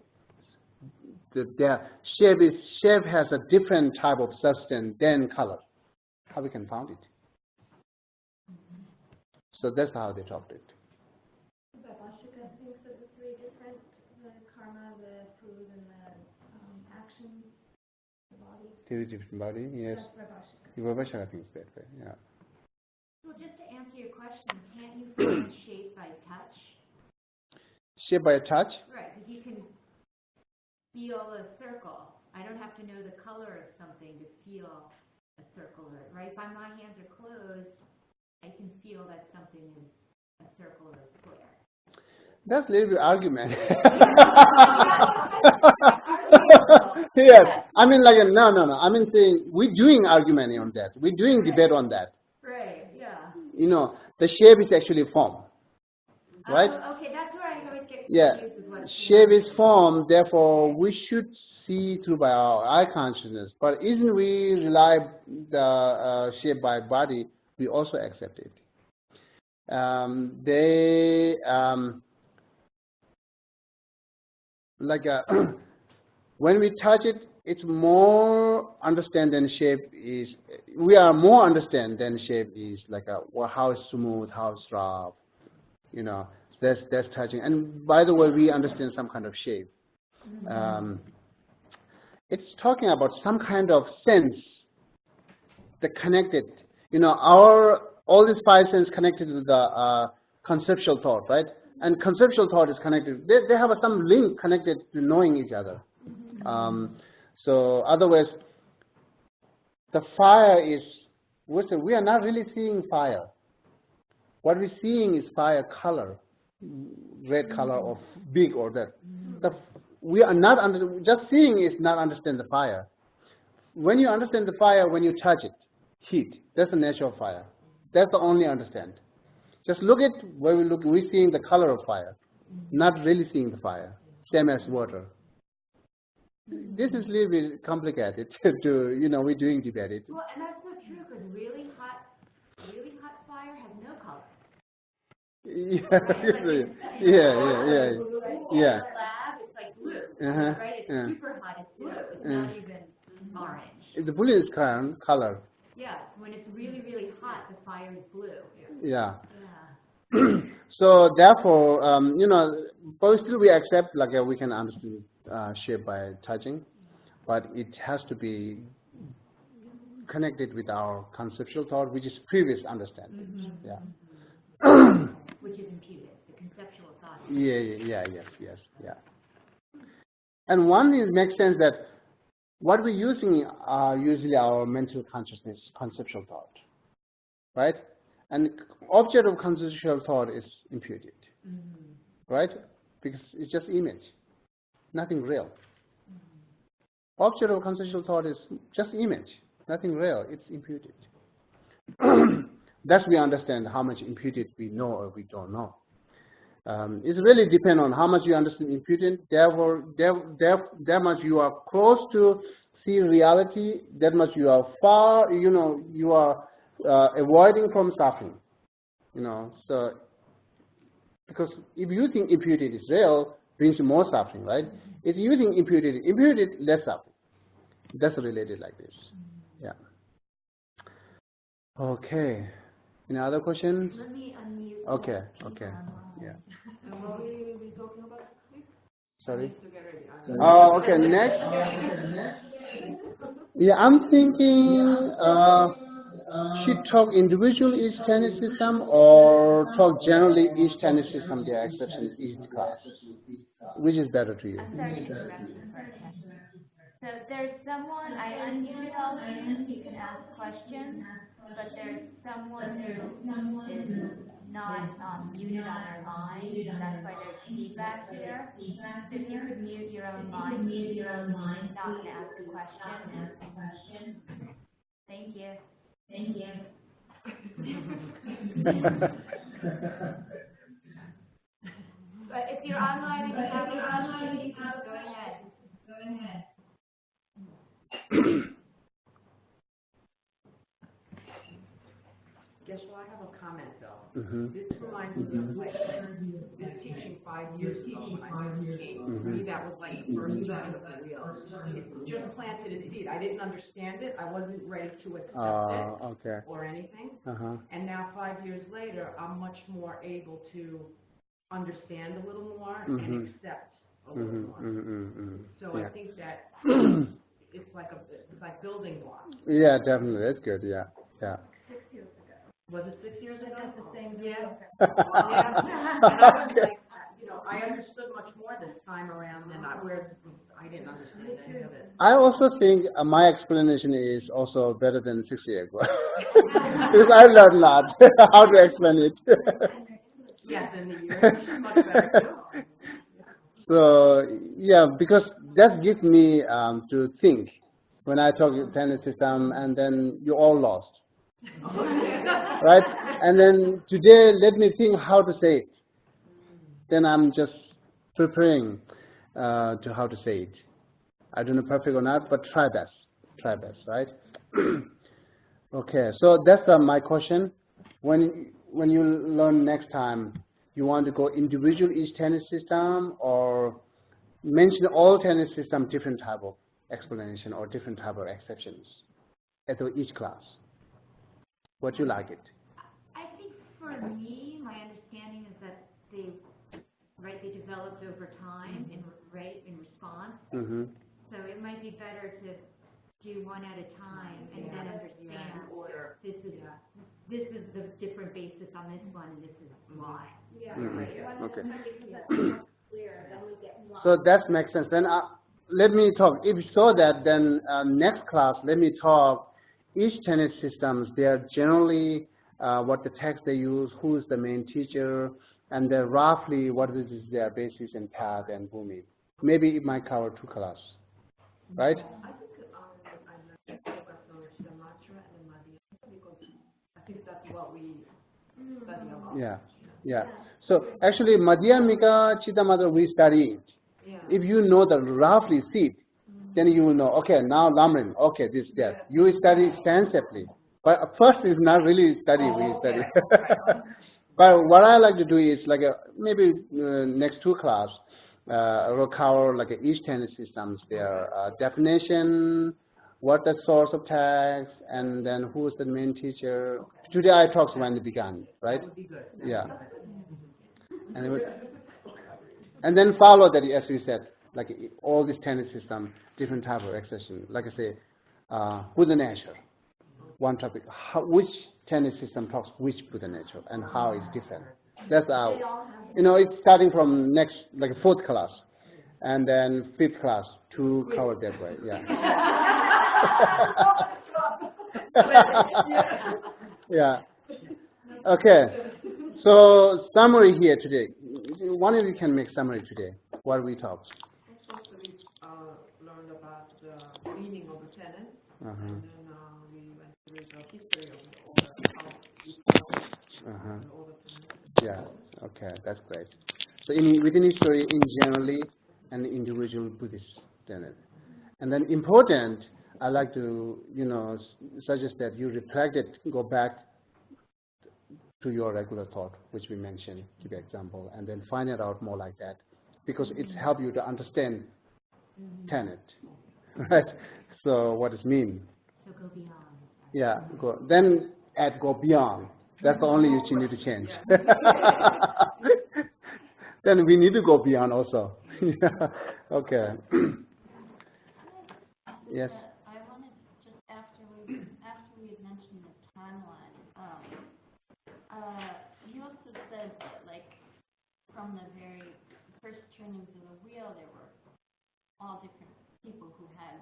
The shape has a different type of substance than color. How we can found it? So that's how they talked it. Vibhashaka thinks of the 3 different, the karma, the food, and the actions, the body. 3 different body, yes. That's Vibhashaka. Vibhashaka thinks that way, yeah. Well, just to answer your question, can't you find shape by touch? Shape by touch? Right, because you can feel a circle. I don't have to know the color of something to feel a circle, right? If my hands are closed, I can feel that something is a circle or a square. That's a little bit argument. Yes, I mean like no. I mean saying we're doing argument on that. We're doing debate on that. Right. Yeah. The shape is actually form, right? Okay, that's where I always get confused. Yeah, With what shape is form. Therefore, we should see through by our eye consciousness. But isn't we rely the shape by body? We also accept it. When we touch it, it's more understand than shape is. We are more understand than shape is like how smooth, how rough. That's touching. And by the way, we understand some kind of shape. It's talking about some kind of sense that connected. All these 5 senses connected to the conceptual thought, right? And conceptual thought is connected. They have some link connected to knowing each other. So otherwise, the fire is, we are not really seeing fire. What we're seeing is fire color, red color or big or that. We are not just seeing is not understand the fire. When you understand the fire, when you touch it, heat. That's the nature of fire. That's the only understand. Just look at where we're seeing the color of fire, not really seeing the fire. Same as water. This is a little bit complicated to, we're doing debate. Well, and that's so true because really hot fire has no color. Yeah. Lab, it's like blue, right? It's super hot, it's blue. It's not even orange. The blue is color. Yeah, when it's really, really hot, the fire is blue. Yeah. So therefore, but still we accept we can understand shape by touching, but it has to be connected with our conceptual thought, which is previous understanding. Yeah. Which is imputed, the conceptual thought. Yeah. And one thing makes sense that what we're using are usually our mental consciousness, conceptual thought, right? And object of conceptual thought is imputed, right? Because it's just image, nothing real. Object of conceptual thought is just image, nothing real, it's imputed. Thus we understand how much imputed we know or we don't know. It really depends on how much you understand imputed, therefore, that much you are close to see reality, that much you are far, you are avoiding from suffering. So because if you think impurity is real, brings you more suffering, right? If you think impurity less suffering. That's related like this. Yeah. Okay. Any other questions? Let me unmute. Okay. Okay. Yeah. And what will we be talking about? Sorry. To get ready. Oh, okay. Next. Yeah, I'm thinking. Should talk individual each tennis system or talk generally each tennis system, their exceptions, each class? Which is better to you? I'm sorry to interrupt you for a second. So there's someone, I unmuted all of you, you can ask questions, but there's someone who is not muted on their line, that's why there's feedback here. So if you could mute your own line, not going to ask a question. Thank you. But if you're online and you have a question, go ahead. Guess what? I have a comment though. Mm-hmm. This reminds me of like this teaching 5 years ago when I first came. For me, that was like the first time of the real. It just planted a seed. I didn't understand it. I wasn't ready to accept it or anything. And now 5 years later, I'm much more able to understand a little more and accept a little more. So I think that it's like building blocks. Yeah, definitely. That's good. Yeah. 6 years ago. Was it 6 years ago? That's the same. Yeah. And I was like, I understood much more this time around than I didn't understand any of it. I also think my explanation is also better than 6 years ago. Because I learned a lot how to explain it. Yes, and the years is much better too. So, yeah, because that gives me to think when I talk tennis system and then you're all lost. Right? And then today, let me think how to say it. Then I'm just preparing to how to say it. I don't know perfect or not, but try best. Try best, right? Okay, so that's my question. When you learn next time, you want to go individual each tennis system or mention all tennis system different type of explanation or different type of exceptions at each class? What you like it? I think for me, my understanding is that they developed over time in response. So it might be better to do one at a time and then understand order. This is the different basis on this one, and this is why. Okay. So that makes sense. Then let me talk. If so that, then next class, let me talk each tennis systems. They are generally what the text they use, who is the main teacher, and then roughly what is their basis and path and booming. Maybe it might cover 2 classes, right? I think that's what we study a lot. Yeah. So actually, Madhyamika Chitamatra we study it. If you know the roughly seed, then you will know, okay, now Lamrim, okay, this, that. You study extensively. But first is not really study, we study. But what I like to do is like maybe next 2 class, I will cover like each tennis systems, their definition, what the source of text, and then who is the main teacher. Today I talked when it began, right? That would be good. Yeah. And then follow that, as you said, like all these tennis system, different type of exception. Like I say, Buddha nature, one topic. Which tennis system talks which Buddha nature and how it's different. That's how, it's starting from next, like 4th class, and then 5th class to cover that way. Yeah. Okay. So summary here today. One of you can make summary today. What we talked. First we learned about the meaning of the tenant, and then we went through the history of all the Yeah. Okay, that's great. So within history, in generally, and individual Buddhist tenet. And then important, I like to, suggest that you reflect it, go back to your regular thought, which we mentioned, to the example, and then find it out more like that, because it's help you to understand Tenant, right? So what does it mean? So go beyond. Yeah, then go beyond. That's the only you need to change. Then we need to go beyond also. Yeah. Okay. Yes. I wanted just after we had mentioned the timeline, you also said that like from the very first turnings of the wheel, there were all different people who had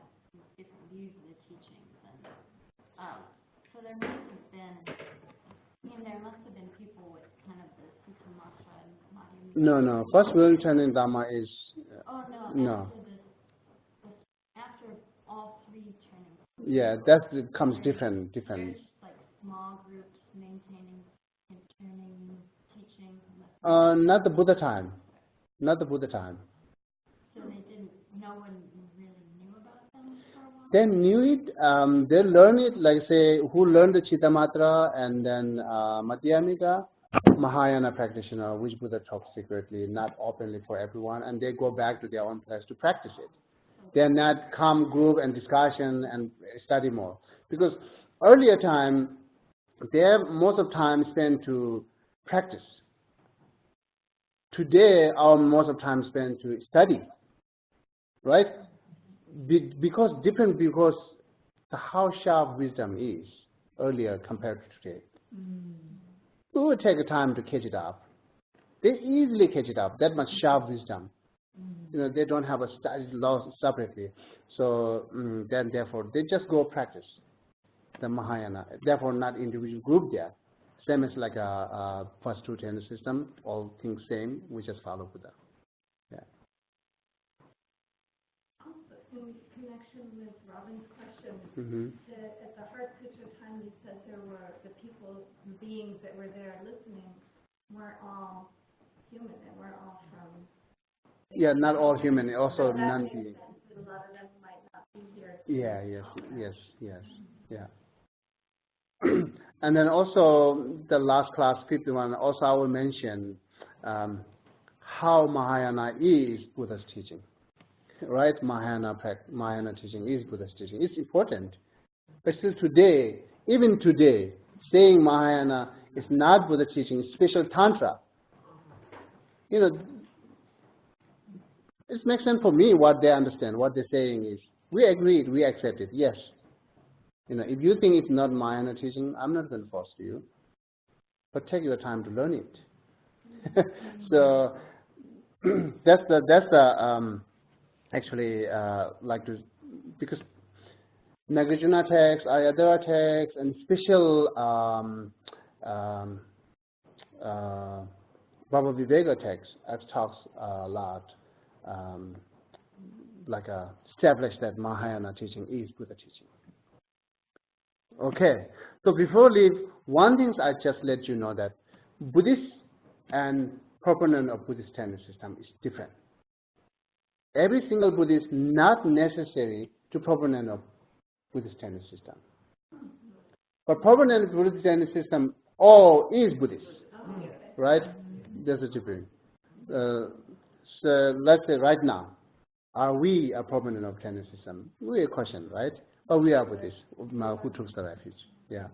different views of the teachings, and so there must have been. There must have been people with kind of the Suttamatra and Madhyamika. No. First wheel turning Dharma is. No. After all three turnings. Yeah, that comes different. There's like small groups maintaining and turning teaching. Not the Buddha time. Not the Buddha time. So no one really knew about them for a while? They knew it, they learned it, like say, who learned the Chittamatra and then Madhyamika, Mahayana practitioner, which Buddha talks secretly, not openly for everyone, and they go back to their own place to practice it. They're not come group and discussion and study more. Because earlier time, they most of time spent to practice. Today, our most of time spent to study, right? Because how sharp wisdom is earlier compared to today. It will take a time to catch it up. They easily catch it up, that much sharp wisdom. They don't have a study law separately. So then therefore, they just go practice the Mahayana. Therefore, not individual group there. Same as like a first two tenant system, all things same, we just follow Buddha. Yeah. Also, in connection with Robin's question, at the Heart Sutra time, you said there were the beings that were there listening weren't all human, they weren't all from. Yeah, not all human, also non-being. A lot of them might not be here. Yeah, yeah. And then also the last class, 51, also I will mention how Mahayana is Buddha's teaching. Right? Mahayana teaching is Buddha's teaching. It's important. But still today, even today, saying Mahayana is not Buddha's teaching, it's special Tantra. It makes sense for me what they understand, what they're saying is, we agreed, we accept it, yes. If you think it's not Mahayana teaching, I'm not going to force you. But take your time to learn it. So that's the actually like to, because Nagarjuna text, Ayadhara text, and special Baba Viveka text talks a lot, like establish that Mahayana teaching is Buddha teaching. Okay, so before leave, one thing I just let you know that Buddhist and proponent of Buddhist tenet system is different. Every single Buddhist not necessary to proponent of Buddhist tenet system. But proponent of Buddhist tenet system all is Buddhist, right? There's a difference. So let's say right now, are we a proponent of tenet system? We question, right? But we are Buddhists, who took the refuge. Yeah.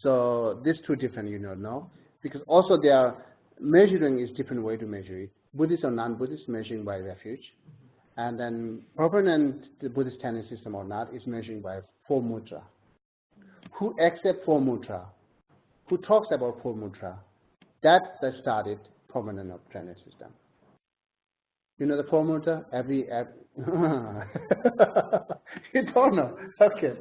So these two different, no? Because also they are measuring is different way to measure it. Buddhist or non-Buddhist measuring by refuge. And then proponent the Buddhist tenet system or not is measuring by four mudra. Who accept four mudra? Who talks about four mudra? That's the started proponent of tenet system. You know the four mudra? Every you don't know. Okay.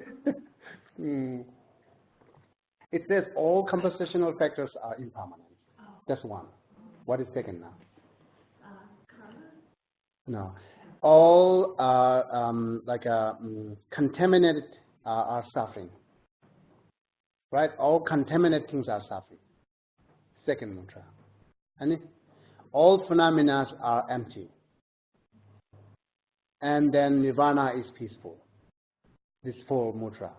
It says all compositional factors are impermanent. That's one. What is second now? Karma? No. All contaminated are suffering. Right? All contaminated things are suffering. Second mantra. And all phenomena are empty. and then nirvana is peaceful. This 4 mudra.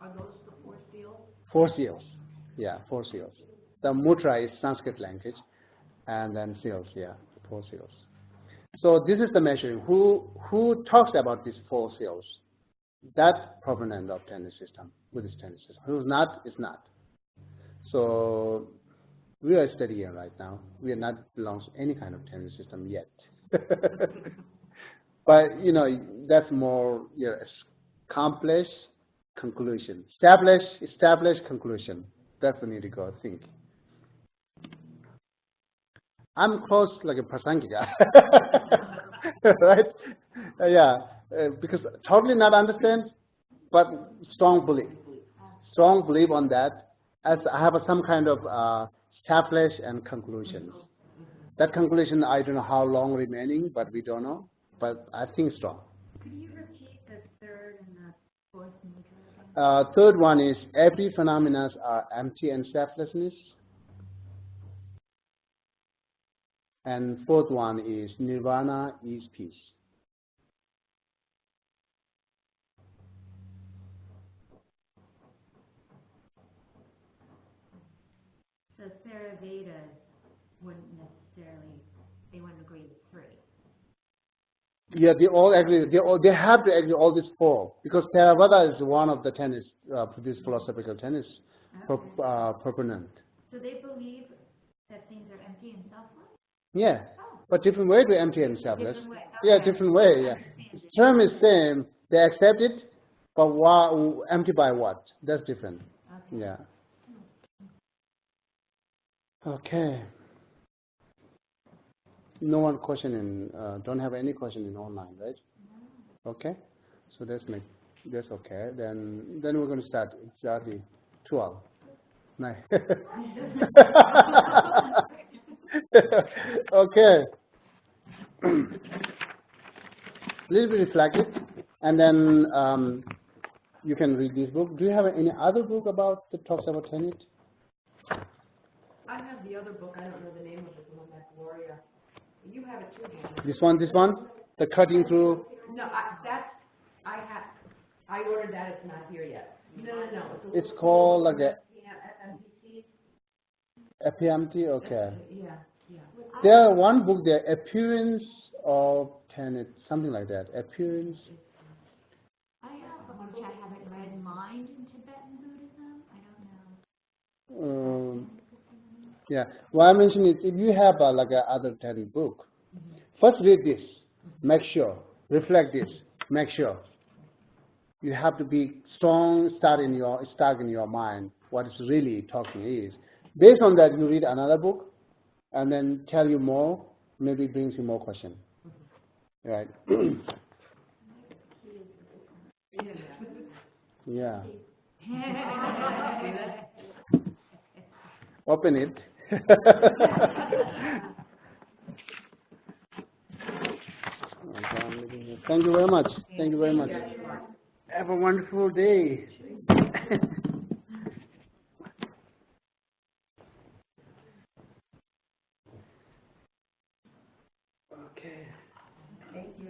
Are those the 4 seals? 4 seals. Yeah, 4 seals. The mudra is Sanskrit language, and then seals, 4 seals. So this is the measuring. Who talks about these 4 seals? That proponent of Tenant system, Buddhist Tenant system. Who's not, is not. So we are studying right now. We are not belongs to any kind of Tenant system yet. But that's more accomplish conclusion. Establish conclusion. That's what we need to go think. I'm close like a Prasangika. Right? Because totally not understand, but strong belief. Strong belief on that, as I have some kind of establish and conclusions. That conclusion, I don't know how long remaining, but we don't know. But I think strong. Could you repeat the third and the fourth mudra? Third one is every phenomena are empty and selflessness. And fourth one is nirvana is peace. So Theravada wouldn't necessarily, they wouldn't agree with 3. Yeah, they all agree. They have to agree all these 4 because Theravada is one of the tenets, this philosophical tenets proponent. So they believe that things are empty and selfless? Yeah, but different way to empty and selfless. Different way. Yeah, Okay. different way. Yeah, the term is same. They accept it, but empty by what? That's different. Okay. Yeah. Okay. No one questioning. Don't have any question in online, right? Okay. So that's okay. Then we're going to start exactly 12. Nice. Okay. Little bit reflective, and then you can read this book. Do you have any other book about that talks about Tenant? I have the other book, I don't know the name of it, the one that's Warrior. You have it too, Dan. This one, the cutting through. No, I ordered that, it's not here yet. No. It's called like a FMPC. FPMT. Okay. Yeah. There one book there, Appearance of Tenant, something like that. Appearance. I have one which I haven't read, Mind in Tibetan Buddhism. I don't know. Yeah. What I mentioned is if you have like a other Tenant book, first read this, make sure, reflect this, make sure. You have to be strong, start in your mind what is really talking is. Based on that, you read another book, and then tell you more. Maybe it brings you more questions. Right? Yeah. Open it. Thank you very much. Thank you very much. Have a wonderful day. Okay. Thank you.